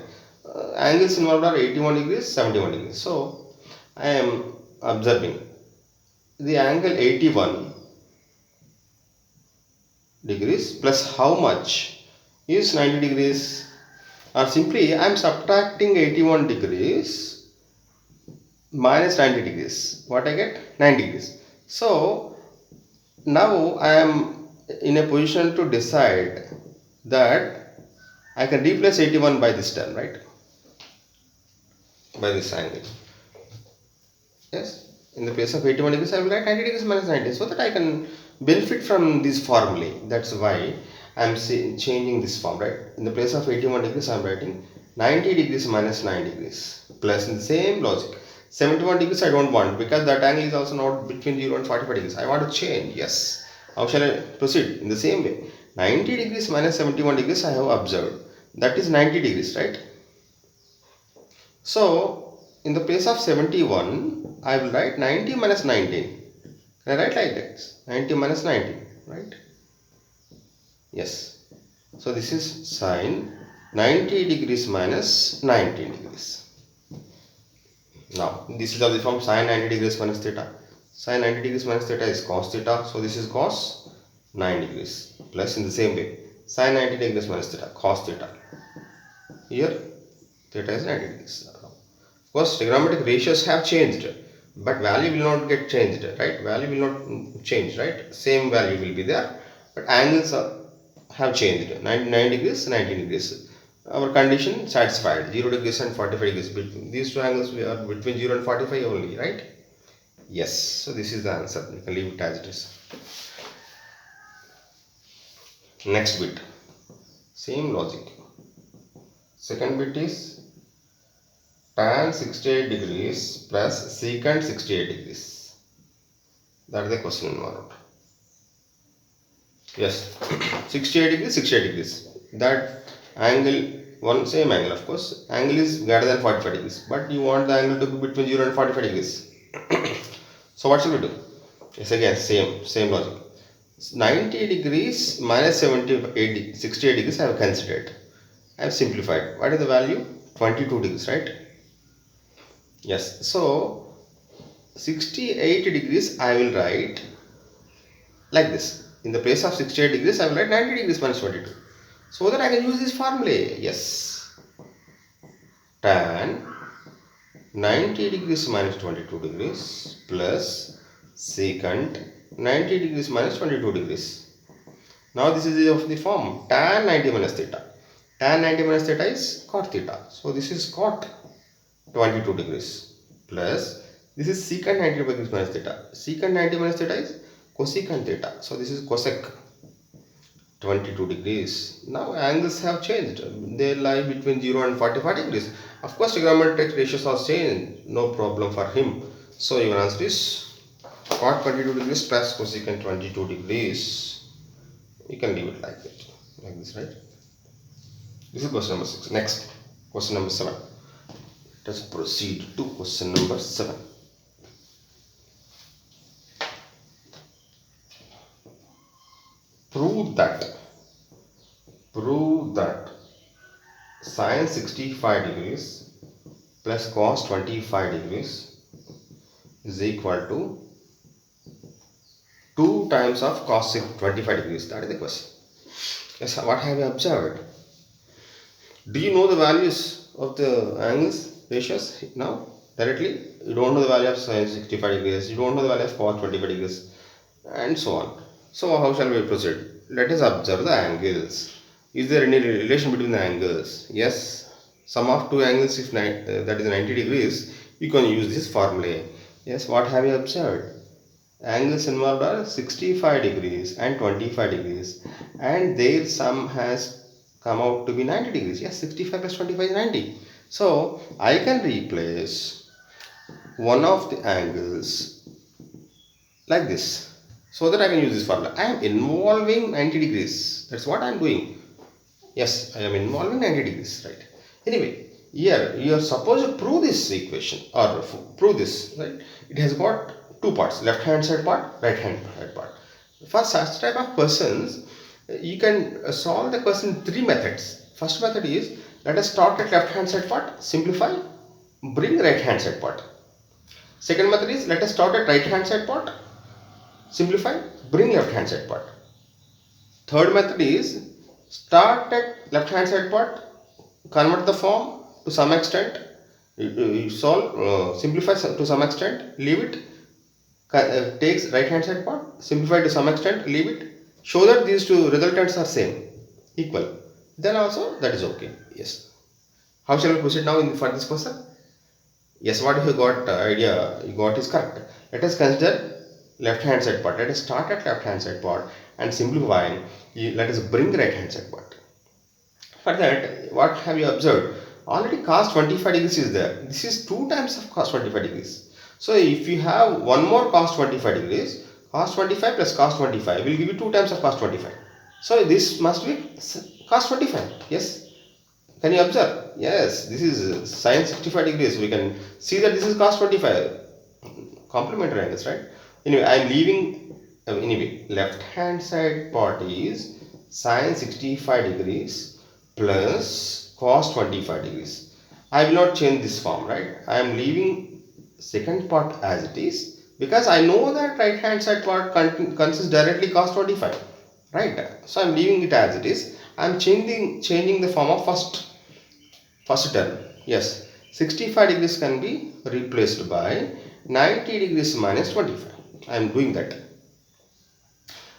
Angles involved are 81 degrees, 71 degrees. So, I am observing the angle 81 degrees plus how much is 90 degrees, or simply I am subtracting 81 degrees minus 90 degrees. What I get? 90 degrees. So, now I am in a position to decide that I can replace 81 by this term, right? By this angle. Yes, in the place of 81 degrees, I will write 90 degrees minus 90 so that I can benefit from this formulae. That's why I am changing this form, right? In the place of 81 degrees, I am writing 90 degrees minus 9 degrees plus in the same logic. 71 degrees I don't want because that angle is also not between 0 and 45 degrees. I want to change. Yes. How shall I proceed? In the same way, 90 degrees minus 71 degrees I have observed. That is 90 degrees, right? So, in the place of 71, I will write 90 minus 19. Can I write like that? 90 minus 19, right? Yes. So, this is sine 90 degrees minus 19 degrees. Now, this is of the form sine 90 degrees minus theta. Sin 90 degrees minus theta is cos theta. So this is cos 9 degrees. Plus in the same way, sin 90 degrees minus theta, cos theta. Here, theta is 90 degrees. Of course, trigonometric ratios have changed, but value will not get changed, right? Value will not change, right? Same value will be there, but angles have changed. 99 degrees, 90 degrees. Our condition satisfied. 0 degrees and 45 degrees. Between these two angles, we are between 0 and 45 only, right? Yes. So this is the answer. You can leave it as it is. Next bit. Same logic. Second bit is tan 68 degrees plus secant 68 degrees. That is the question mark. Yes, 68 degrees, 68 degrees. That angle, one same angle of course, angle is greater than 45 degrees, but you want the angle to be between 0 and 45 degrees. So what should we do? Yes, again, same logic. 90 degrees minus 68 degrees I have considered. I have simplified. What is the value? 22 degrees, right? Yes, so 68 degrees I will write like this. In the place of 68 degrees I will write 90 degrees minus 22. So that I can use this formula. Yes. Tan 90 degrees minus 22 degrees plus secant 90 degrees minus 22 degrees. Now this is of the form tan 90 minus theta. Tan 90 minus theta is cot theta. So this is cot 22 degrees plus this is secant 90 degrees minus theta. Secant 90 minus theta is cosecant theta. So this is cosec 22 degrees. Now angles have changed. They lie between 0 and 45 degrees. Of course trigonometric ratios are changed. No problem for him. So your answer is cot 22 degrees plus cosecant 22 degrees. You can leave it like that. Like this, right? This is question number 6. Next, question number 7. Let us proceed to question number 7. Prove that sin 65 degrees plus cos 25 degrees is equal to 2 times of cos 25 degrees. That is the question. Yes, what have you observed? Do you know the values of the angles ratios now directly? You don't know the value of sin 65 degrees, you don't know the value of cos 25 degrees, and so on. So how shall we proceed? Let us observe the angles. Is there any relation between the angles? Yes, sum of two angles if that is 90 degrees, you can use this formula. Yes, what have you observed? Angles involved are 65 degrees and 25 degrees, and their sum has come out to be 90 degrees. Yes, 65 plus 25 is 90. So I can replace one of the angles like this, so that I can use this formula. I am involving 90 degrees. That's what I am doing. Yes, I am involving 90 degrees, right? Anyway, here you are supposed to prove this equation or prove this, right? It has got two parts, left hand side part, right hand side part. For such type of persons, you can solve the question in 3 methods. First method is, let us start at left hand side part, simplify, bring right hand side part. Second method is, let us start at right hand side part, simplify, bring left hand side part. Third method is, start at left hand side part, convert the form to some extent, you solve, simplify to some extent, leave it, takes right hand side part, simplify to some extent, leave it, show that these two resultants are same, equal, then also that is okay. Yes. How shall we proceed now for this question? Yes, what you got idea you got is correct. Let us consider left hand side part. Let us start at left hand side part and simplify. Let us bring right hand side part. For that, what have you observed? Already cos 25 degrees is there. This is 2 times of cos 25 degrees. So if you have one more cos 25 degrees, cos 25 plus cos 25 will give you 2 times of cos 25. So this must be cos 25. Yes. Can you observe? Yes, this is sin 65 degrees. We can see that this is cos 25. Complementary angles, right? Anyway, I am leaving, anyway, left hand side part is sin 65 degrees plus cos 25 degrees. I will not change this form, right? I am leaving second part as it is. because I know that right hand side part consists directly cos 25, right? So I'm leaving it as it is. I'm changing the form of first term. Yes, 65 degrees can be replaced by 90 degrees minus 25. I am doing that.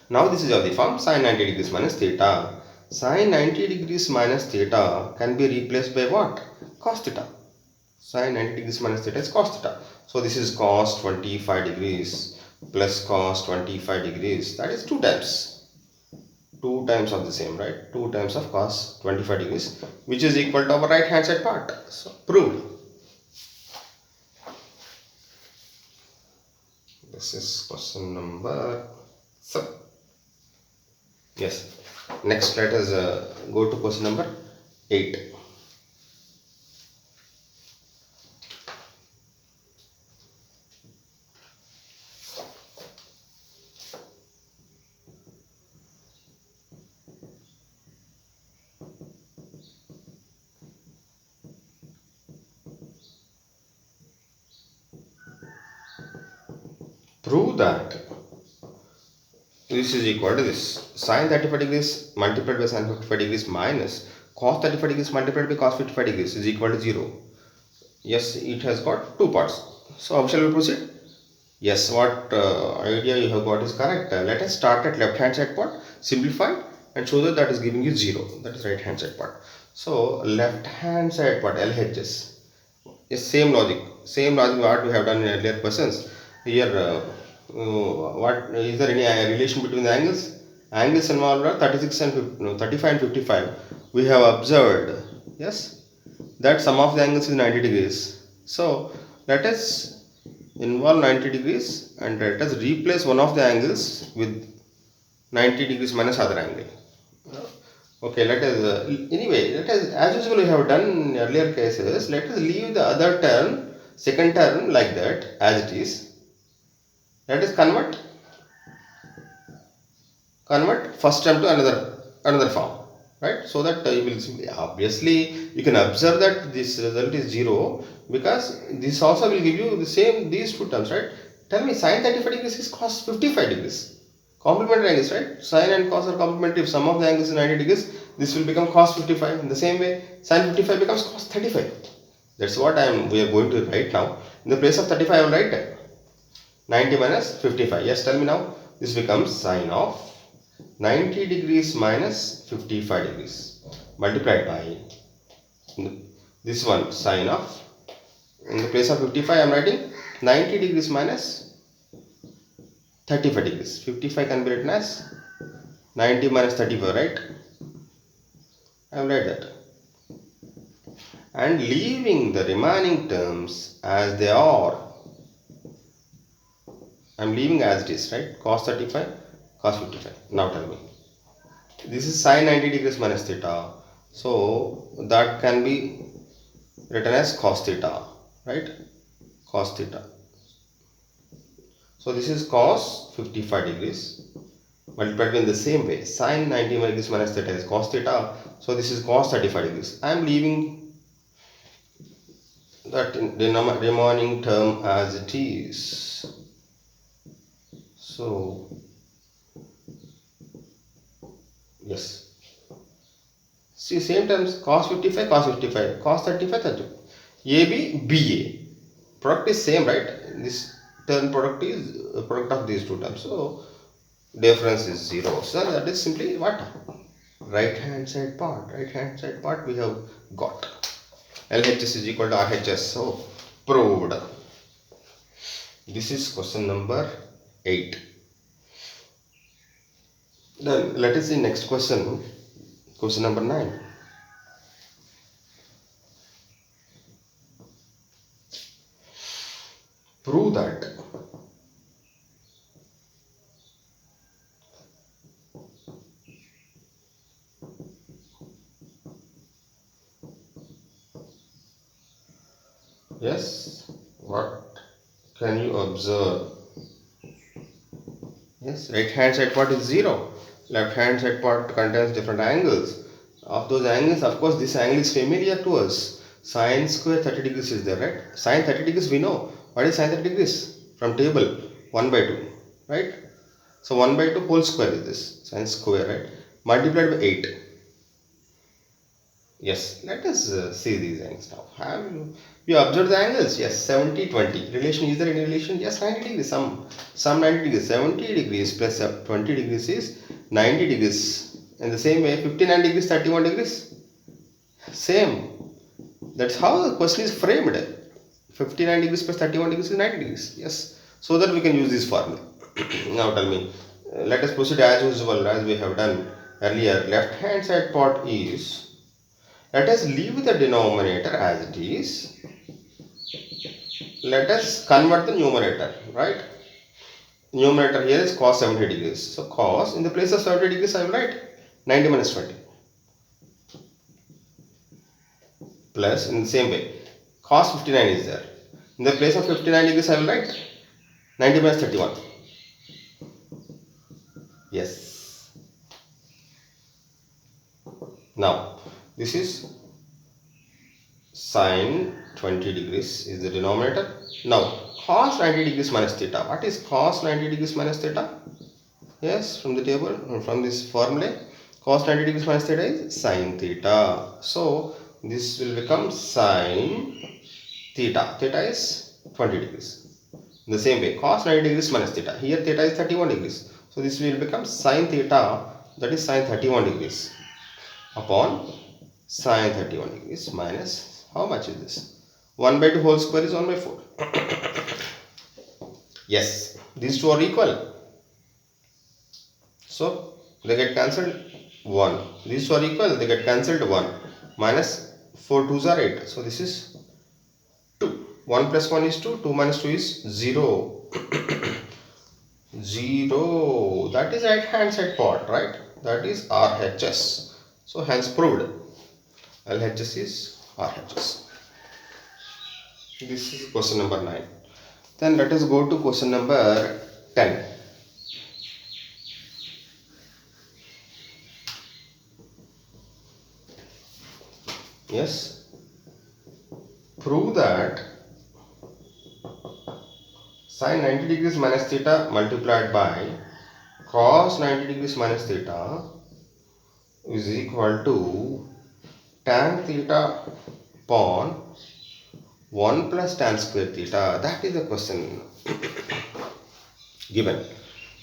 Now this is of the form sin 90 degrees minus theta. Sin 90 degrees minus theta can be replaced by what? Cos theta. Sin 90 degrees minus theta is cos theta. So this is cos 25 degrees plus cos 25 degrees. That is 2 times. 2 times of the same, right? 2 times of cos 25 degrees, which is equal to our right hand side part. So proved. This is question number 7. Yes. Next, let us go to question number 8. Prove that this is equal to this. Sin 35 degrees multiplied by sin 55 degrees minus cos 35 degrees multiplied by cos 55 degrees is equal to 0. Yes, it has got 2 parts. So how shall we proceed? Yes, what idea you have got is correct. Let us start at left hand side part, simplify and show that is giving you 0. That is right hand side part. So left hand side part LHS. Yes, same logic what we have done in earlier questions. Here what is there any relation between the angles? Angles involved are 36 and 50, no, 35 and 55. We have observed, yes, that sum of the angles is 90 degrees. So let us involve 90 degrees and let us replace one of the angles with 90 degrees minus other angle. Okay, let us anyway, let us, as usual we have done in earlier cases, let us leave the other term, second term like that as it is. Let us convert first term to another form, right? So that you will simply, obviously you can observe that this result is 0 because this also will give you the same these two terms, right? Tell me, sin 35 degrees is cos 55 degrees. Complementary angles, right? Sin and cos are complementary. If sum of the angles is 90 degrees, this will become cos 55. In the same way, sin 55 becomes cos 35. That's what we are going to write now. In the place of 35, I will write 90 minus 55. Yes, tell me now. This becomes sin of 90 degrees minus 55 degrees multiplied by this one sin of, in the place of 55 I am writing 90 degrees minus 35 degrees. 55 can be written as 90 minus 35, right? I will write that. And leaving the remaining terms as they are, I am leaving as it is, right? Cos 35, cos 55. Now tell me. This is sin 90 degrees minus theta. So that can be written as cos theta, right? Cos theta. So this is cos 55 degrees multiplied in the same way. Sin 90 degrees minus theta is cos theta. So this is cos 35 degrees. I am leaving that remaining term as it is. So yes. See, same terms, cos 55, cos 55, cos 35, 35. AB, BA. Product is same, right? This term product is a product of these two terms. So difference is 0. So that is simply what? Right hand side part. Right hand side part we have got. LHS is equal to RHS. So proved. This is question number 8. Then let us see next question. Question number 9. Prove that yes, what can you observe? Yes, right hand side part is 0. Left hand side part contains different angles. Of those angles, of course, this angle is familiar to us. Sin square 30 degrees is there, right? Sin 30 degrees we know. What is sin 30 degrees? From table. 1 by 2, right? So 1 by 2 whole square is this, sine square, right? Multiplied by 8. Yes, let us see these angles now. Have you observed the angles? Yes, 70, 20. Relation, is there any relation? Yes, 90 degrees. Some 90 degrees. 70 degrees plus 20 degrees is 90 degrees. In the same way, 59 degrees, 31 degrees. Same. That's how the question is framed. 59 degrees plus 31 degrees is 90 degrees. Yes. So that we can use this formula. Now tell me. Let us proceed as usual as we have done earlier. Left hand side part is, let us leave the denominator as it is. Let us convert the numerator, right? Numerator here is cos 70 degrees. So cos, in the place of 70 degrees I will write 90 minus 20. Plus, in the same way, cos 59 is there. In the place of 59 degrees I will write 90 minus 31. Yes. Now, this is sine 20 degrees is the denominator. Now, cos 90 degrees minus theta. What is cos 90 degrees minus theta? Yes, from the table, from this formula, cos 90 degrees minus theta is sine theta. So, this will become sine theta. Theta is 20 degrees. In the same way, cos 90 degrees minus theta. Here theta is 31 degrees. So, this will become sine theta, that is sine 31 degrees upon sine 31 degrees minus, how much is this? 1 by 2 whole square is 1 by 4. Yes, these two are equal. So, they get cancelled 1. These two are equal, they get cancelled 1. Minus 4 2s are 8. So, this is 2. 1 plus 1 is 2. 2 minus 2 is 0. 0. That is right hand side part, right? That is RHS. So, hence proved. LHS is RHS. This is question number 9. Then let us go to question number 10. Yes. Prove that sine 90 degrees minus theta multiplied by cos 90 degrees minus theta is equal to tan theta upon 1 plus tan square theta. That is the question given.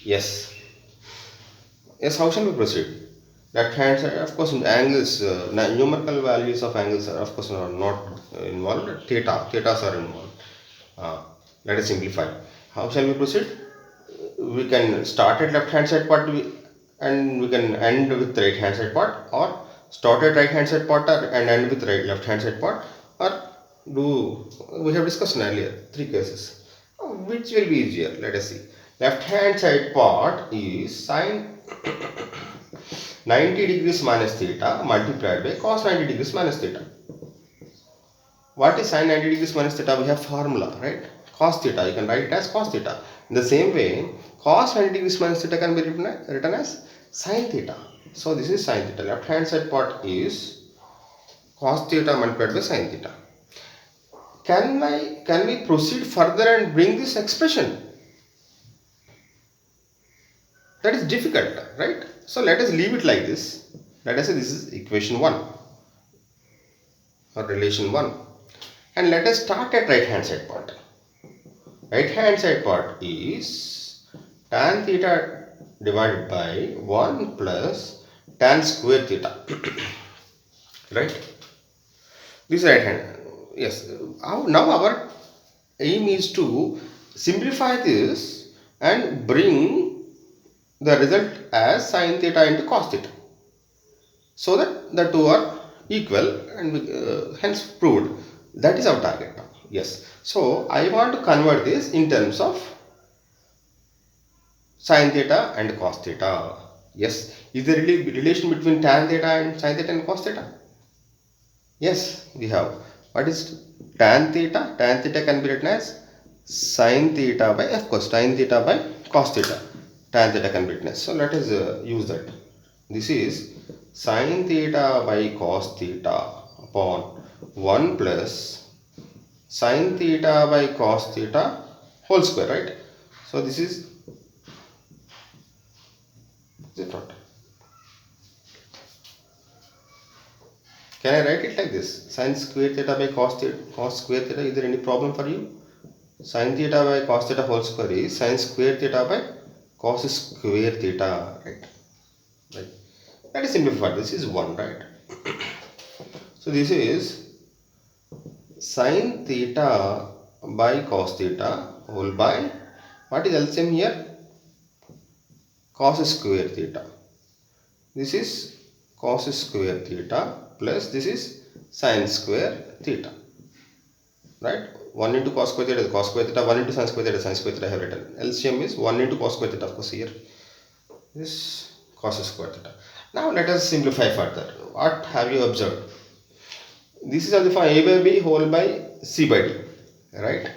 Yes. Yes, how shall we proceed? Left hand side, of course, angles, numerical values of angles are, of course, are not involved. Thetas are involved. Let us simplify. How shall we proceed? We can start at left hand side part and we can end with right hand side part, or start at right hand side part and end with left hand side part, or we have discussed earlier 3 cases. Which will be easier? Let us see. Left hand side part is sine 90 degrees minus theta multiplied by cos 90 degrees minus theta. What is sine 90 degrees minus theta? We have formula, right? Cos theta. You can write it as cos theta. In the same way, cos 90 degrees minus theta can be written as sine theta. So this is sine theta. Left hand side part is cos theta multiplied by sine theta. Can we proceed further and bring this expression? That is difficult, right? So let us leave it like this. Let us say this is equation 1 or relation 1, and let us start at right hand side part. Right hand side part is tan theta divided by 1 plus tan square theta. Right? This is right hand. Yes. Now our aim is to simplify this and bring the result as sine theta into cos theta, so that the two are equal and hence proved. That is our target now. Yes. So I want to convert this in terms of sine theta and cos theta. Yes. Is there really relation between tan theta and sine theta and cos theta? Yes, we have. What is tan theta? Tan theta can be written as sine theta by, of course, tan theta by cos theta. Tan theta can be written as. So let us use that. This is sine theta by cos theta upon 1 plus sine theta by cos theta whole square, right? So this is not. Can I write it like this? Sin square theta by cos square theta. Is there any problem for you? Sin theta by cos theta whole square is sin square theta by cos square theta, right? Right. That is simplified. This is 1, right? So this is sin theta by cos theta whole by, what is LCM here? Cos square theta. This is cos square theta plus this is sin square theta, right? 1 into cos square theta is cos square theta, 1 into sin square theta is sin square theta. I have written LCM is 1 into cos square theta, of course. Here this cos square theta. Now let us simplify further. What have you observed? This is of the form a by b whole by c by d, right?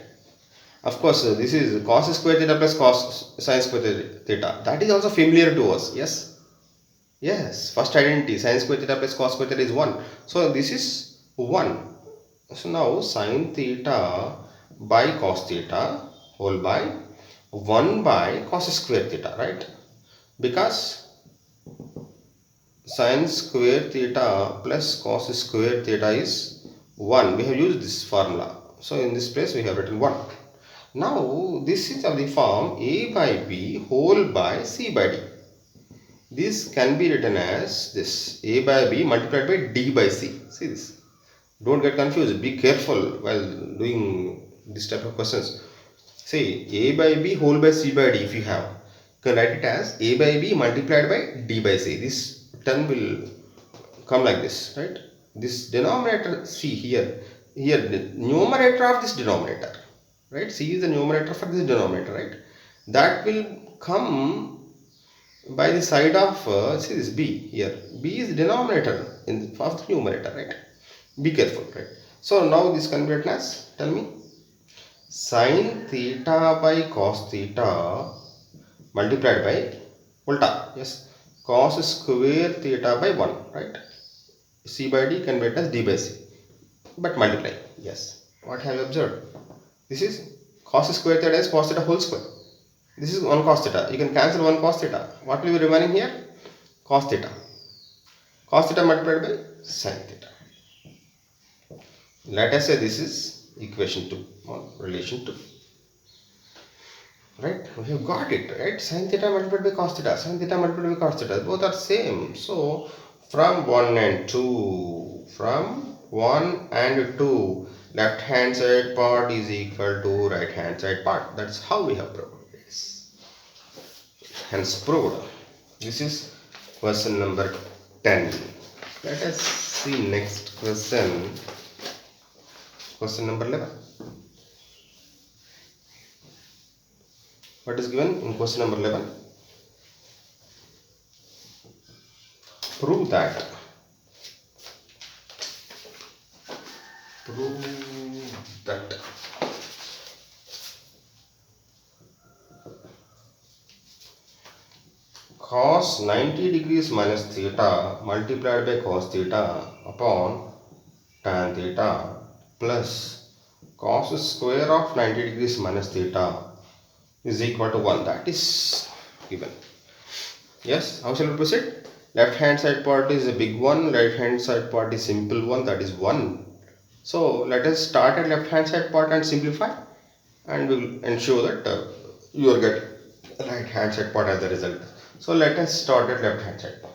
Of course, this is cos square theta plus cos sin square theta. That is also familiar to us. Yes. Yes. First identity, sin square theta plus cos square theta is 1. So this is 1. So now sin theta by cos theta whole by 1 by cos square theta, right? Because sin square theta plus cos square theta is 1. We have used this formula. So in this place we have written 1. Now this is of the form a by b whole by c by d. This can be written as this a by b multiplied by d by c. See this. Don't get confused. Be careful while doing this type of questions. See, a by b whole by c by d if you have. You can write it as a by b multiplied by d by c. This term will come like this, right? This denominator, see here the numerator of this denominator, right? C is the numerator for this denominator, right? That will come by the side of, see this b here. B is the denominator in of the numerator, right? Be careful, right? So now this can be written as, tell me, sin theta by cos theta multiplied by ulta, yes, cos square theta by 1, right? C by d can be written as d by c, but multiply. Yes. What have you observed? This is cos square theta is cos theta whole square. This is 1 cos theta. You can cancel 1 cos theta. What will be remaining here? Cos theta. Cos theta multiplied by sin theta. Let us say this is equation 2 or relation 2. Right? We have got it, right? Sin theta multiplied by cos theta. Sin theta multiplied by cos theta. Both are same. So from 1 and 2, left hand side part is equal to right hand side part. That's how we have proved this. Hence proved. This is question number 10. Let us see next question. Question number 11. What is given in question number 11? Prove that cos 90 degrees minus theta multiplied by cos theta upon tan theta plus cos square of 90 degrees minus theta is equal to 1. That is given. Yes, how shall we proceed? Left hand side part is a big one, right hand side part is simple one, that is 1. So let us start at left hand side part and simplify, and we will ensure that you will get right hand side part as a result. So let us start at left hand side part.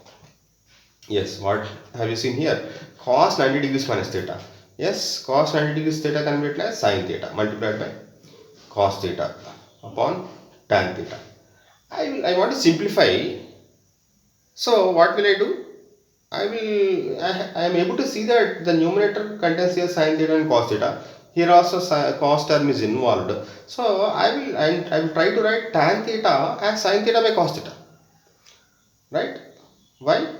Yes, what have you seen here? Cos 90 degrees minus theta. Yes, cos 90 degrees theta can be written as sin theta multiplied by cos theta upon tan theta. I want to simplify. So what will I do? I am able to see that the numerator contains here sin theta and cos theta. Here also cos term is involved. So I will try to write tan theta as sin theta by cos theta. Right? Why?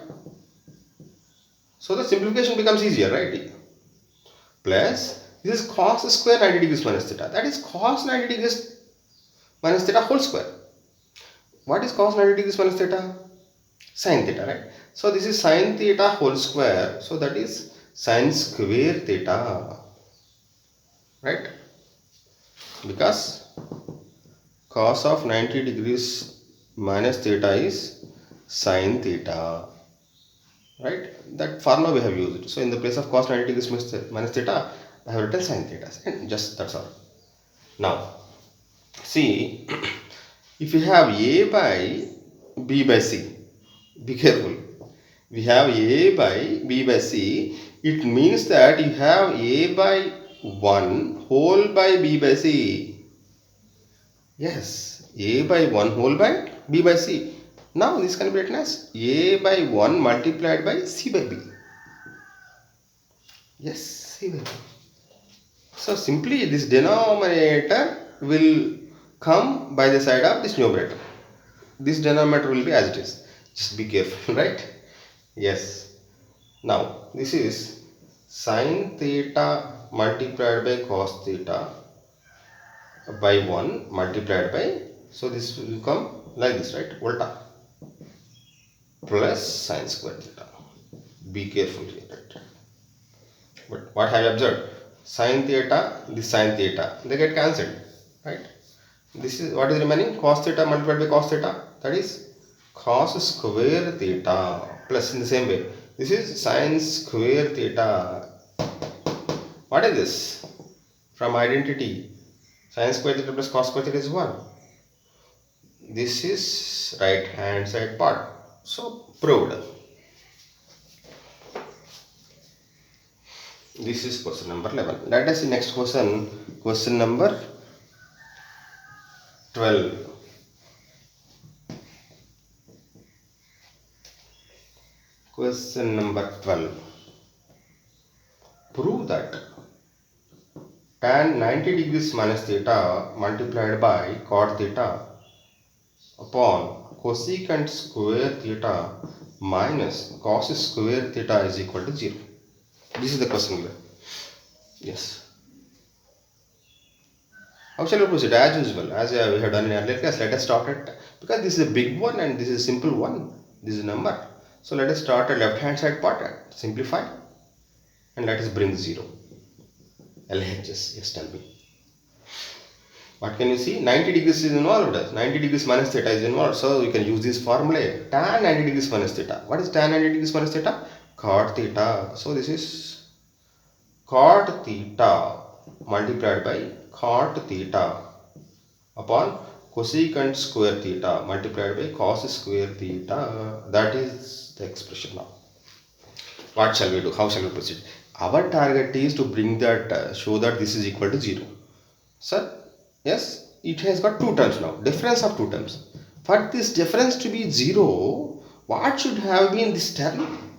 So the simplification becomes easier, right? Plus this is cos square 90 degrees minus theta. That is cos 90 degrees minus theta whole square. What is cos 90 degrees minus theta? Sin theta, right? So this is sin theta whole square. So that is sin square theta, right? Because cos of 90 degrees minus theta is sin theta, right? That formula we have used. So in the place of cos 90 degrees minus theta, I have written sin theta, and just that's all. Now see, if you have a by b by c, be careful. We have a by b by c. It means that you have a by 1 whole by b by c. Yes, a by 1 whole by b by c. Now this can be written as a by 1 multiplied by c by b. Yes, c by b. So simply this denominator will come by the side of this numerator. This denominator will be as it is. Just be careful, right? Yes. Now this is sin theta multiplied by cos theta by 1 multiplied by, so this will come like this, right? Volta plus sin square theta. Be careful here, right? But what have you observed? Sin theta, this sin theta, they get cancelled, right? This is what is remaining, cos theta multiplied by cos theta, that is cos square theta, plus in the same way this is sin square theta. What is this? From identity, sin square theta plus cos square theta is 1. This is right hand side part, so proved. This is question number 11. Let us see next question, question number 12. Question number 12. Prove that tan 90 degrees minus theta multiplied by cot theta upon cosecant square theta minus cos square theta is equal to 0. This is the question here. Yes. How shall we proceed? As usual, as we have done in earlier class, let us start at, because this is a big one and this is a simple one, this is a number. So let us start at left hand side part, simplify, and let us bring 0. LHS, yes, tell me. What can you see? 90 degrees is involved. 90 degrees minus theta is involved. So you can use this formula. Tan 90 degrees minus theta. What is tan 90 degrees minus theta? Cot theta. So this is cot theta multiplied by cot theta upon cosecant square theta multiplied by cos square theta. That is the expression now. What shall we do? How shall we proceed? Our target is to bring that, show that this is equal to 0. Sir, yes, it has got two terms now, difference of two terms. For this difference to be 0, what should have been this term?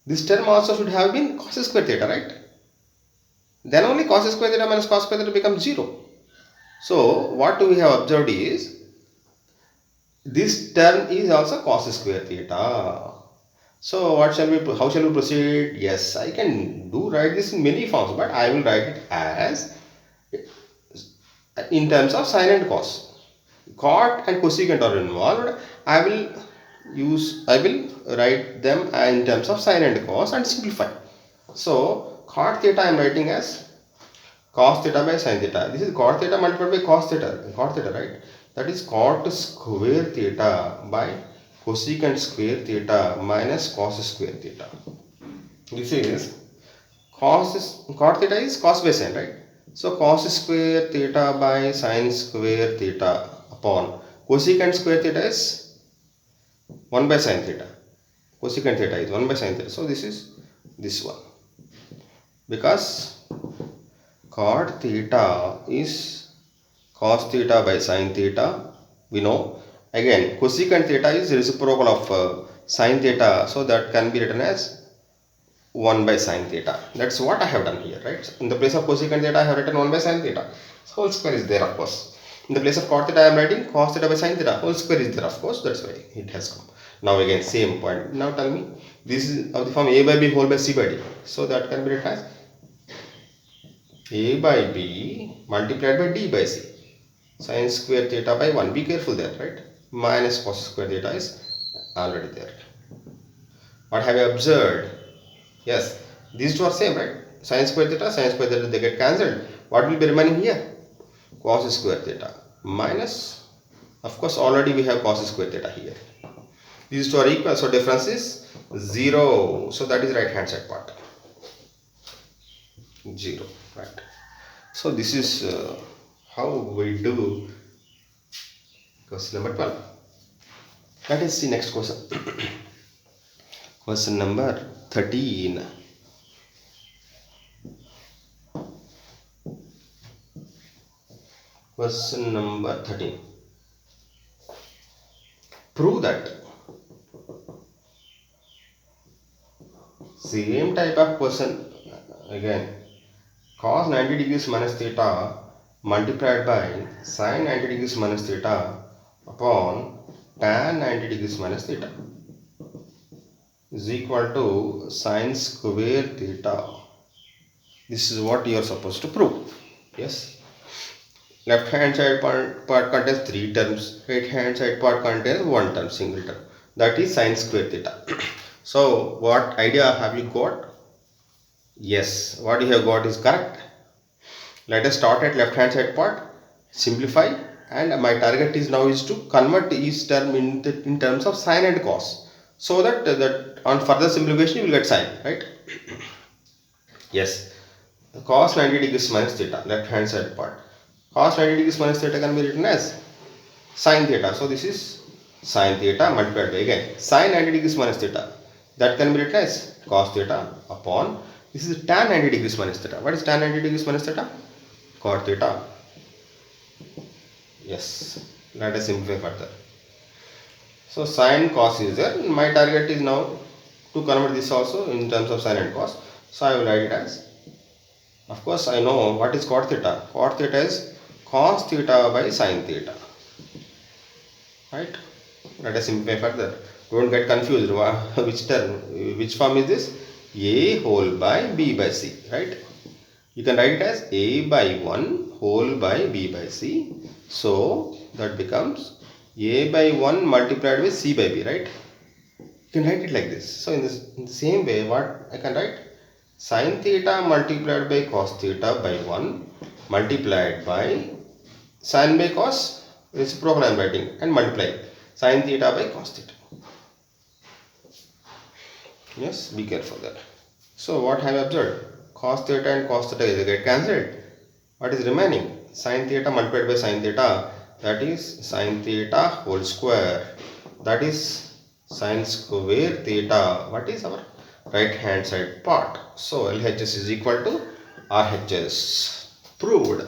This term also should have been cos square theta, right? Then only cos square theta minus cos square theta becomes 0. So what we have observed is this term is also cos square theta. So what shall we, how shall we proceed? Yes, I can write this in many forms, but I will write it as in terms of sin and cos. Cot and cosecant are involved. I will write them in terms of sin and cos and simplify. So cot theta I am writing as cos theta by sin theta. This is cot theta multiplied by cot theta, right? That is cot square theta by cosecant square theta minus cos square theta. This is cot theta is cos by sin, right? So cos square theta by sin square theta upon cosecant square theta is 1 by sin theta. Cosecant theta is 1 by sin theta. So this is this one. Because cot theta is cos theta by sin theta, we know. Again, cosecant theta is reciprocal of sin theta, so that can be written as 1 by sin theta. That's what I have done here, right? In the place of cosecant theta, I have written 1 by sin theta. So whole square is there, of course. In the place of cot theta, I am writing cos theta by sin theta. Whole square is there, of course. That's why it has come. Now again, same point. Now tell me, this is of the form a by b whole by c by d. So that can be written as a by b multiplied by d by c. Sin square theta by 1. Be careful there, right? Minus cos square theta is already there. What have you observed? Yes, these two are same, right? Sin square theta, they get cancelled. What will be remaining here? Cos square theta minus Of course, already we have cos square theta here. These two are equal, so difference is 0. So that is right hand side part. 0, right? So this is how we do question number 12. Let us see next question. Question number 13. Question number 13. Prove that same type of question again, cos 90 degrees minus theta multiplied by sin 90 degrees minus theta upon tan 90 degrees minus theta is equal to sin square theta. This is what you are supposed to prove. Yes. Left hand side part contains 3 terms, right hand side part contains 1 term, single term, that is sin square theta. So what idea have you got? Yes, what you have got is correct. Let us start at left hand side part, simplify, and my target is now is to convert each term in terms of sin and cos, so that on further simplification you will get sin, right? Yes, cos 90 degrees minus theta, left hand side part. Cos 90 degrees minus theta can be written as sin theta. So this is sin theta multiplied by again sin 90 degrees minus theta. That can be written as cos theta upon, this is tan 90 degrees minus theta. What is tan 90 degrees minus theta? Cot theta. Yes, let us simplify further. So sin cos is there. My target is now to convert this also in terms of sin and cos. So I will write it as, of course I know what is cot theta. Cot theta is cos theta by sin theta. Right? Let us simplify further. Don't get confused. Which term, which form is this? A whole by b by c. Right? You can write it as a by 1 whole by b by c. So that becomes a by 1 multiplied with c by b, right? You can write it like this. So in the same way, what I can write? Sin theta multiplied by cos theta by 1 multiplied by sin by cos, reciprocal I am writing, and multiply sin theta by cos theta. Yes, be careful there. So what have I observed? Cos theta and cos theta is get cancelled. What is remaining? Sin theta multiplied by sin theta, that is sin theta whole square, that is sin square theta. What is our right hand side part? So LHS is equal to RHS. Proved.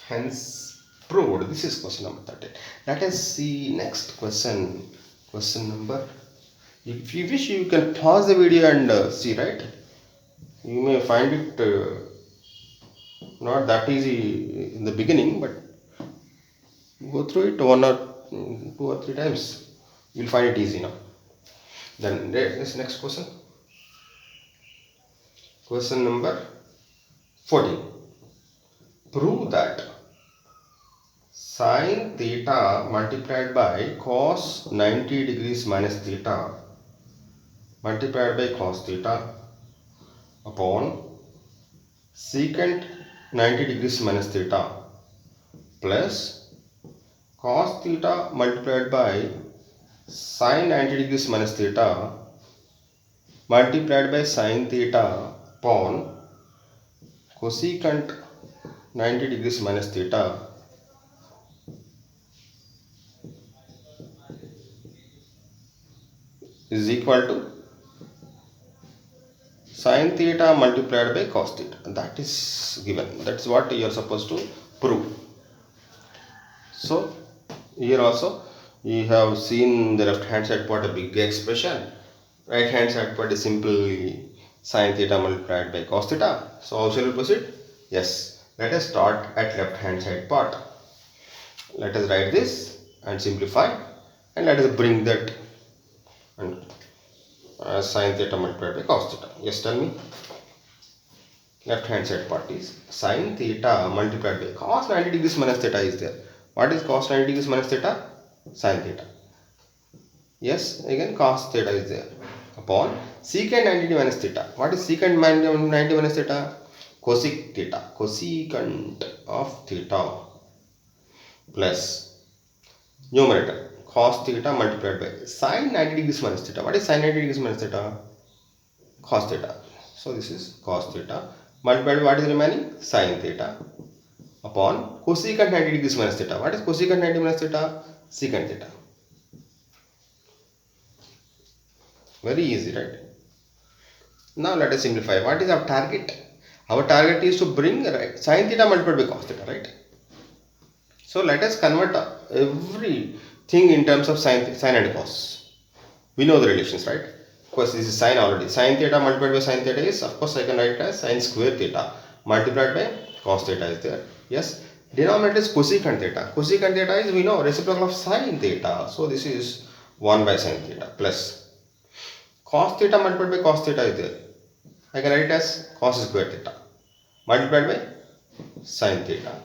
Hence proved. This is question number 13. Let us see next question. Question number, if you wish you can pause the video and see, right? You may find it not that easy in the beginning, but go through it 1 or 2 or 3 times. You will find it easy now. Then this next question. Question number 14. Prove that sin theta multiplied by cos 90 degrees minus theta multiplied by cos theta upon secant 90 degrees minus theta plus cos theta multiplied by sin 90 degrees minus theta multiplied by sin theta upon cosecant 90 degrees minus theta is equal to sin theta multiplied by cos theta. That is given. That's what you are supposed to prove. So here also you have seen the left hand side part a big expression. Right hand side part is simply sin theta multiplied by cos theta. So how shall we proceed? Yes. Let us start at left hand side part. Let us write this and simplify, and let us bring that and sin theta multiplied by cos theta. Yes, tell me. Left hand side part is sin theta multiplied by cos 90 degrees minus theta is there. What is cos 90 degrees minus theta? Sin theta. Yes, again cos theta is there upon secant 90 minus theta. What is secant 90 minus theta? Cosec theta. Cosecant of theta plus numerator cos theta multiplied by sin 90 degrees minus theta. What is sin 90 degrees minus theta? Cos theta. So this is cos theta multiplied by what is remaining? Sin theta upon cosecant 90 degrees minus theta. What is cosecant 90 minus theta? Secant theta. Very easy, right? Now let us simplify. What is our target? Our target is to bring sin theta multiplied by cos theta, right? So let us convert everything in terms of sin and cos. We know the relations, right? Of course, this is sin already. Sin theta multiplied by sin theta is, of course, I can write it as sin square theta multiplied by cos theta is there. Yes. Denominator is cosecant theta. Cosecant theta is, we know, reciprocal of sin theta. So this is 1 by sin theta plus cos theta multiplied by cos theta is there. I can write it as cos square theta multiplied by sin theta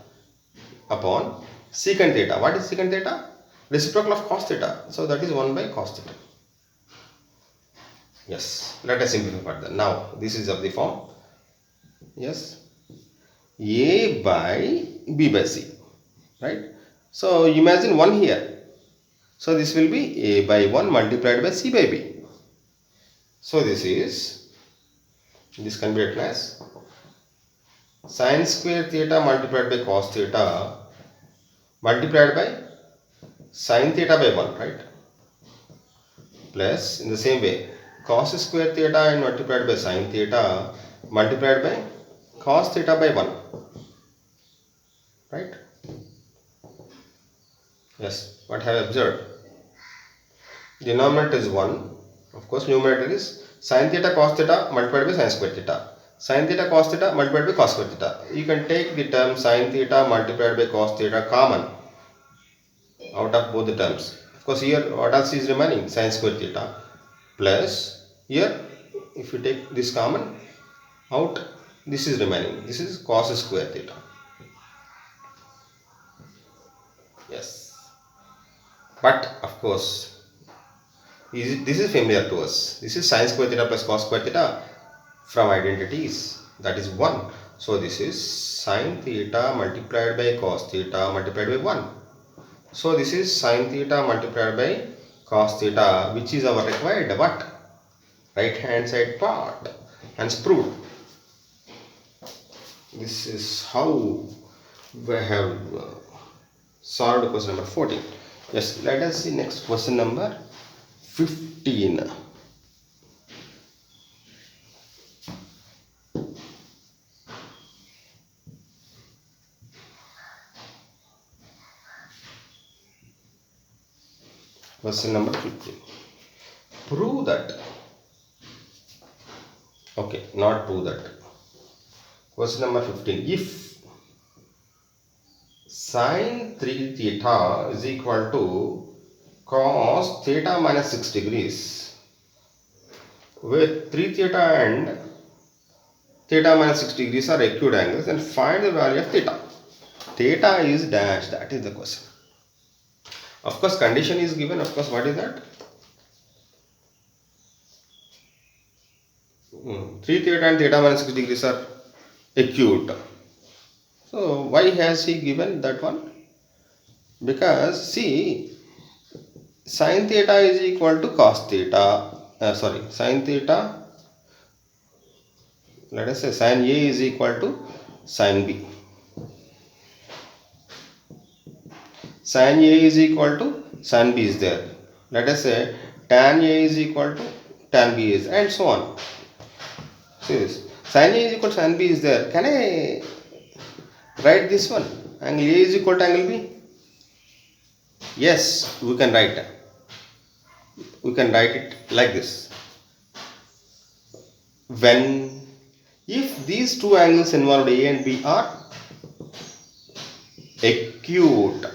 upon secant theta. What is secant theta? Reciprocal of cos theta. So that is 1 by cos theta. Yes. Let us simplify further. Now this is of the form. Yes. A by B by C. Right. So imagine 1 here. So this will be A by 1 multiplied by C by B. So this can be written as sin square theta multiplied by cos theta multiplied by sin theta by 1, right? Plus, in the same way, cos square theta and multiplied by sin theta multiplied by cos theta by 1, right? Yes, what have I observed? Denominator is 1. Of course, numerator is sin theta cos theta multiplied by sin square theta. Sin theta cos theta multiplied by cos square theta. You can take the term sin theta multiplied by cos theta common out of both the terms. Of course, here what else is remaining? Sin square theta plus here, if you take this common out, this is remaining. This is cos square theta. Yes, but of course, this is familiar to us. This is sin square theta plus cos square theta from identities. That is 1. So this is sin theta multiplied by cos theta multiplied by 1. So this is sin theta multiplied by cos theta, which is our required what? Right hand side part. Hence proved. This is how we have solved question number 14. Yes, let us see next question number 15. Question number 15. Prove that. Okay, not prove that. Question number 15. If sin 3 theta is equal to cos theta minus 6 degrees, where 3 theta and theta minus 6 degrees are acute angles, and find the value of theta. Theta is dash. That is the question. Of course, condition is given. Of course, what is that? 3 theta and theta minus 6 degrees are acute. So why has he given that one? Because see, sin theta is equal to cos theta. Sin theta. Let us say sin A is equal to sin B. Sin A is equal to sin B is there. Let us say tan A is equal to tan B is, and so on. See this. Sin A is equal to sin B is there. Can I write this one? Angle A is equal to angle B? Yes, we can write it. We can write it like this. If these two angles involved A and B are acute,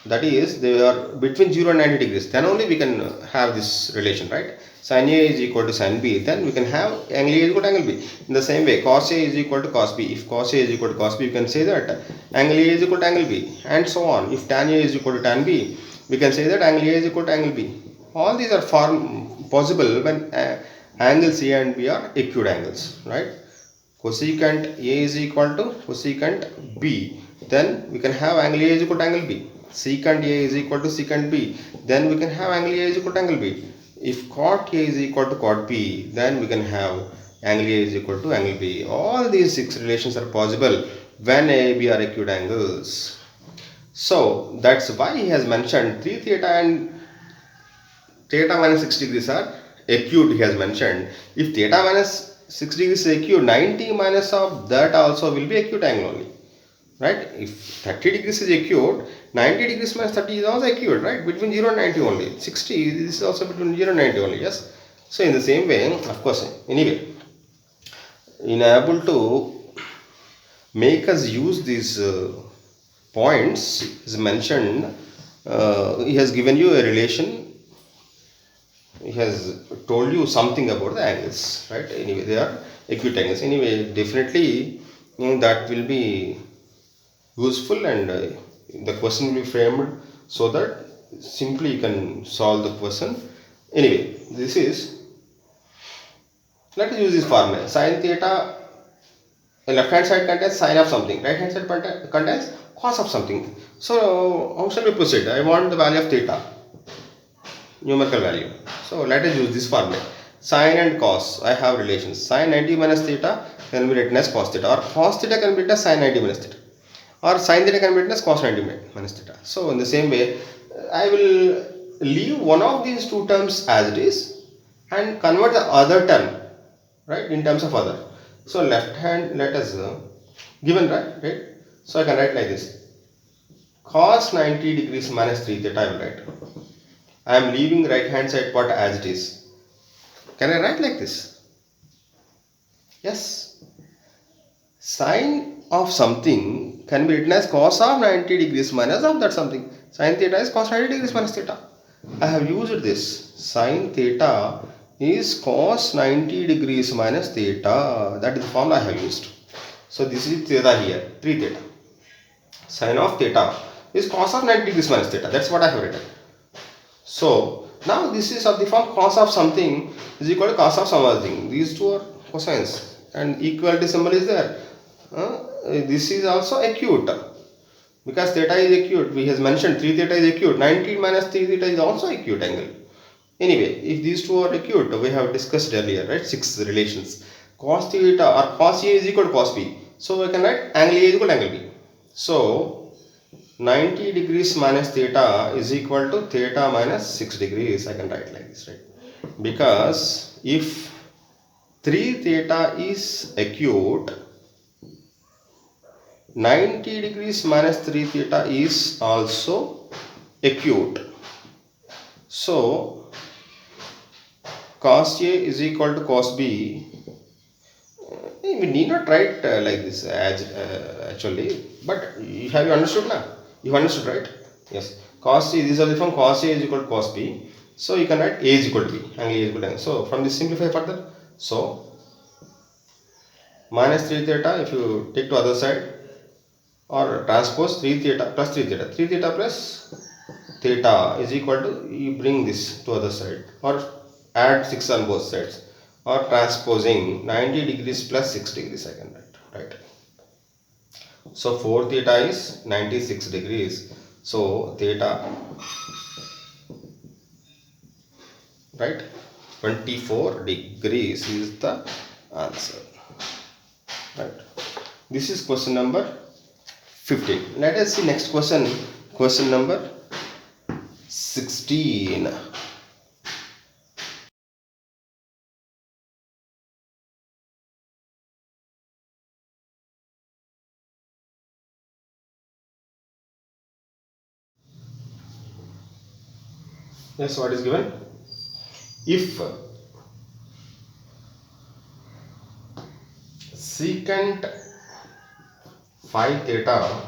that is, they are between 0 and 90 degrees, then only we can have this relation, right? Sin A is equal to sin B, then we can have angle A is equal to angle B. In the same way, cos A is equal to cos B. If cos A is equal to cos B, you can say that angle A is equal to angle B, and so on. If tan A is equal to tan B, we can say that angle A is equal to angle B. All these are possible when angles A and B are acute angles, right? Cosecant A is equal to cosecant B, then we can have angle A is equal to angle B. secant A is equal to secant B, then we can have angle A is equal to angle B. If cot A is equal to cot B, then we can have angle A is equal to angle B. All these 6 relations are possible when A, B are acute angles. So that's why he has mentioned 3 theta and theta minus 6 degrees are acute. He has mentioned if theta minus 6 degrees is acute, 90 minus of that also will be acute angle only, right? If 30 degrees is acute, 90 degrees minus 30 is also acute, right? Between 0 and 90 only. 60 this is also between 0 and 90 only, yes. So in the same way, of course, anyway, in able to make us use these points is mentioned, he has given you a relation, he has told you something about the angles, right? Anyway, they are acute angles. Anyway, definitely that will be useful, and the question will be framed so that simply you can solve the question. Anyway, this is, let us use this formula. Sin theta, left hand side contains sin of something, right hand side contains cos of something. So how shall we proceed? I want the value of theta, numerical value. So let us use this formula. Sin and cos, I have relations. Sin 90 minus theta can be written as cos theta, or cos theta can be written as sin 90 minus theta, or sin theta can be written as cos 90 minus theta. So in the same way, I will leave one of these two terms as it is and convert the other term, right, in terms of other. So left hand, let us given, right? So I can write like this: cos 90 degrees minus 3 theta. I will write. I am leaving right hand side part as it is. Can I write like this? Yes. Sine of something can be written as cos of 90 degrees minus of that something. Sin theta is cos 90 degrees minus theta. I have used this. Sin theta is cos 90 degrees minus theta. That is the formula I have used. So this is theta here, 3 theta. Sin of theta is cos of 90 degrees minus theta. That's what I have written. So now this is of the form cos of something is equal to cos of some other thing. These two are cosines and equality symbol is there. This is also acute because theta is acute. We has mentioned 3 theta is acute. 90 minus 3 theta is also acute angle. Anyway, if these two are acute, we have discussed earlier, right? 6 relations. Cos theta or cos A is equal to cos B. So we can write angle A is equal to angle B. So 90 degrees minus theta is equal to theta minus 6 degrees. I can write like this, right? Because if 3 theta is acute, 90 degrees minus 3 theta is also acute. So cos A is equal to cos B. We need not write like this as actually, but have you understood now? You understood, right? Yes. Cos A, these are the from cos A is equal to cos B. So you can write A is equal to B, angle A is equal to angle. So from this simplify further. So minus 3 theta, if you take to other side, or transpose 3 theta plus 3 theta. 3 theta plus theta is equal to, you bring this to other side, or add 6 on both sides, or transposing 90 degrees plus 6 degrees I can write, right? So 4 theta is 96 degrees. So theta, right, 24 degrees is the answer, right? This is question number 15. Let us see next question. Question number 16. Yes, what is given? If secant 5 theta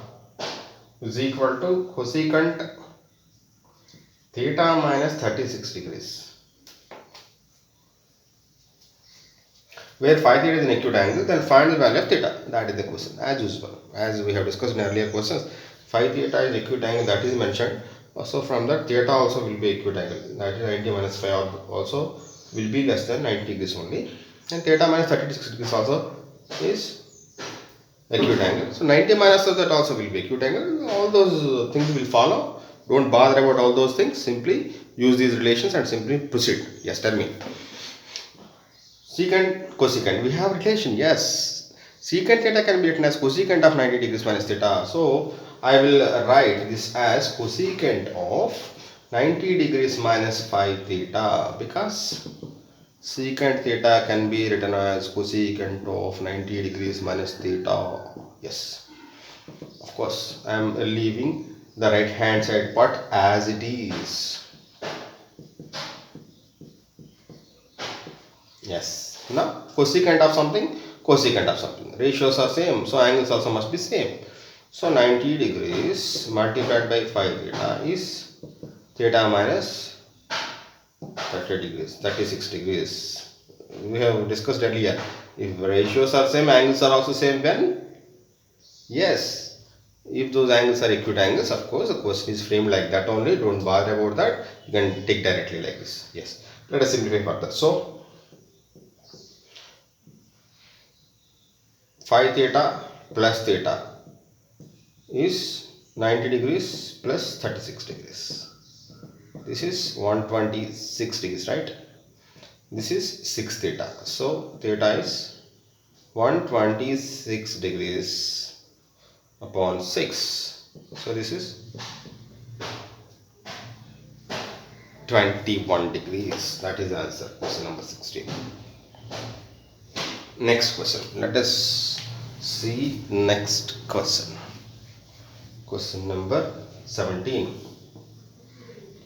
is equal to cosecant theta minus 36 degrees, where 5 theta is an acute angle, then find the value of theta. That is the question, as usual. As we have discussed in earlier questions, 5 theta is acute angle, that is mentioned. So from that, theta also will be acute angle. That is 90 minus 5 also will be less than 90 degrees only. And theta minus 36 degrees also is acute angle. So 90 minus of that also will be acute angle. All those things will follow. Don't bother about all those things. Simply use these relations and simply proceed. Yes, tell me. Secant, cosecant. We have relation. Yes. Secant theta can be written as cosecant of 90 degrees minus theta. So I will write this as cosecant of 90 degrees minus 5 theta, because secant theta can be written as cosecant of 90 degrees minus theta. Yes, of course I am leaving the right hand side part as it is. Yes, now cosecant of something, cosecant of something, ratios are same, so angles also must be same. So 90 degrees multiplied by 5 theta is theta minus 30 degrees, 36 degrees. We have discussed earlier, if ratios are same, angles are also same, then yes, if those angles are acute angles, of course the question is framed like that only. Don't bother about that, you can take directly like this. Yes, let us simplify further. So 5 theta plus theta is 90 degrees plus 36 degrees. This is 126 degrees, right? This is 6 theta. So theta is 126 degrees upon 6. So this is 21 degrees. That is the answer. Question number 16. Next question. Let us see next question. Question number 17.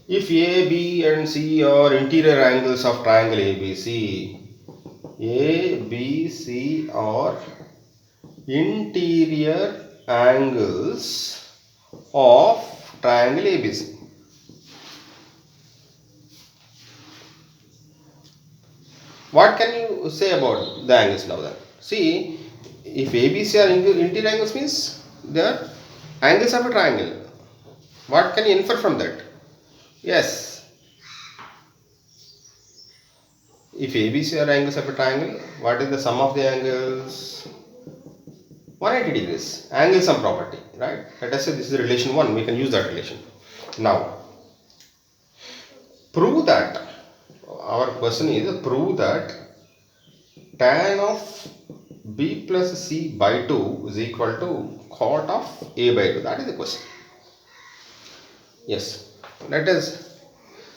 If A, B and C are interior angles of triangle ABC, A, B, C are interior angles of triangle ABC. What can you say about the angles now then? See, if ABC are interior angles means they are angles of a triangle. What can you infer from that? Yes. If ABC are angles of a triangle, what is the sum of the angles? 180 degrees. Angle sum property, right? Let us say this is relation 1. We can use that relation. Now, prove that. Our question is prove that tan of B plus C by 2 is equal to cot of A by 2. That is the question. Yes. Let us,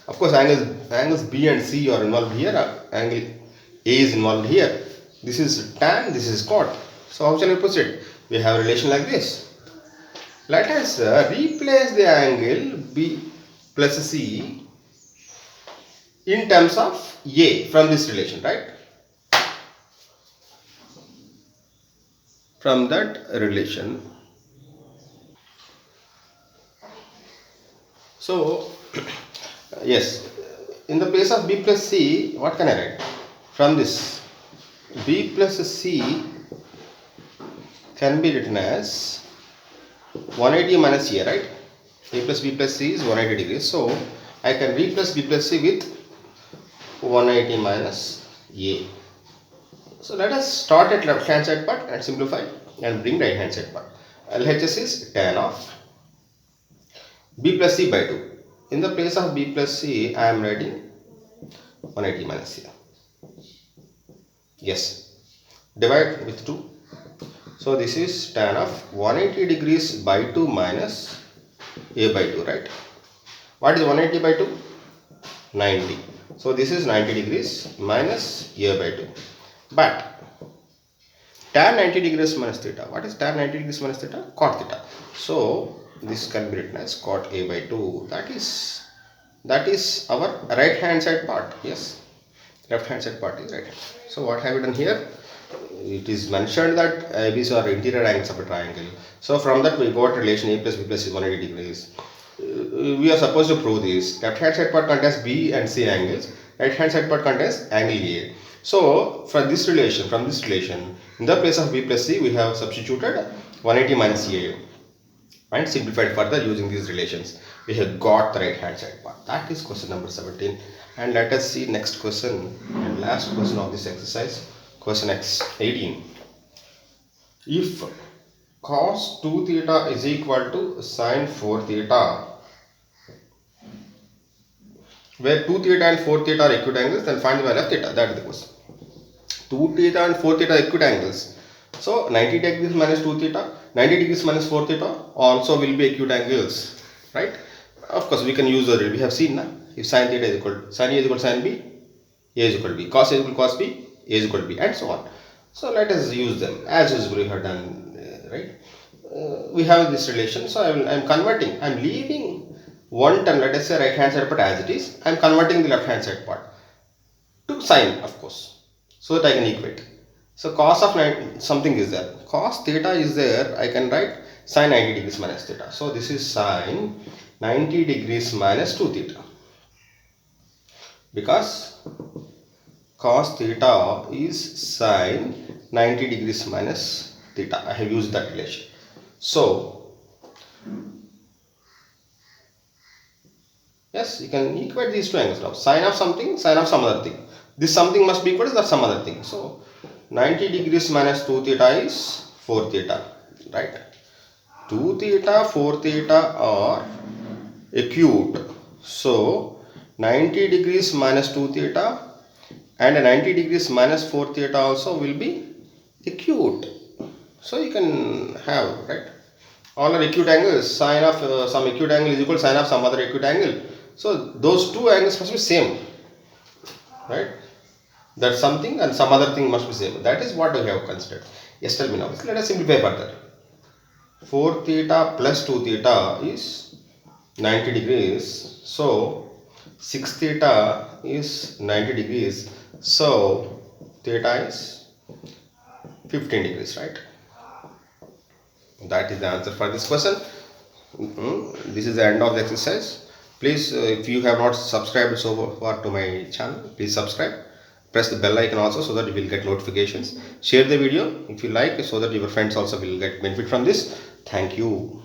of course, angles B and C are involved here. Angle A is involved here. This is tan, this is cot. So how shall we proceed? We have a relation like this. Let us replace the angle B plus C in terms of A from this relation, right? From that relation. So, yes, in the place of B plus C, what can I write? From this, B plus C can be written as 180 minus A, right? A plus B plus C is 180 degrees. So, I can replace B plus C with 180 minus A. So, let us start at left hand side part and simplify and bring right hand side part. LHS is tan of B plus C by 2. In the place of B plus C, I am writing 180 minus A. Yes. Divide with 2. So this is tan of 180 degrees by 2 minus A by 2, right? What is 180 by 2? 90. So this is 90 degrees minus A by 2. But tan 90 degrees minus theta. What is tan 90 degrees minus theta? Cot theta. So this can be written as cot A by 2. That is our right hand side part. Yes, left hand side part is right hand. So what have we done here? It is mentioned that ABs are interior angles of a triangle. So from that we got relation A plus B plus is 180 degrees. We are supposed to prove this. Left hand side part contains B and C angles. Right hand side part contains angle A. So from this relation, in the place of B plus C, we have substituted 180 minus A and simplified further using these relations. We have got the right hand side part. That is question number 17. And let us see next question and last question of this exercise. Question X 18. If cos 2 theta is equal to sin 4 theta. Where 2 theta and 4 theta are acute angles, then find the value of theta. That is the question. 2 theta and 4 theta are acute angles. So 90 degrees minus 2 theta, 90 degrees minus 4 theta also will be acute angles, right? Of course, we can use the rule. We have seen now. If sin theta is equal to sin A is equal to sin B, A is equal to B, cos A is equal to cos B, A is equal to B, and so on. So let us use them as usual. We have done, right? We have this relation. So I am converting. I am leaving one term. Let us say right hand side part as it is. I am converting the left hand side part to sine, of course, so that I can equate. So cos of something is there. Cos theta is there. I can write sin 90 degrees minus theta. So this is sin 90 degrees minus 2 theta. Because cos theta is sin 90 degrees minus theta. I have used that relation. So yes, you can equate these two angles now. Sine of something, sine of some other thing. This something must be equal to that some other thing. So 90 degrees minus 2 theta is 4 theta, right? 2 theta, 4 theta are acute. So 90 degrees minus 2 theta and 90 degrees minus 4 theta also will be acute. So you can have, right? All are acute angles. Sine of some acute angle is equal to sine of some other acute angle. So those two angles must be same, right? That something and some other thing must be same. That is what we have considered. Yes, tell me now. Let us simplify further. 4 theta plus 2 theta is 90 degrees. So 6 theta is 90 degrees. So theta is 15 degrees, right? That is the answer for this question. This is the end of the exercise. Please, if you have not subscribed so far to my channel, please subscribe. Press the bell icon also so that you will get notifications. Share the video if you like so that your friends also will get benefit from this. Thank you.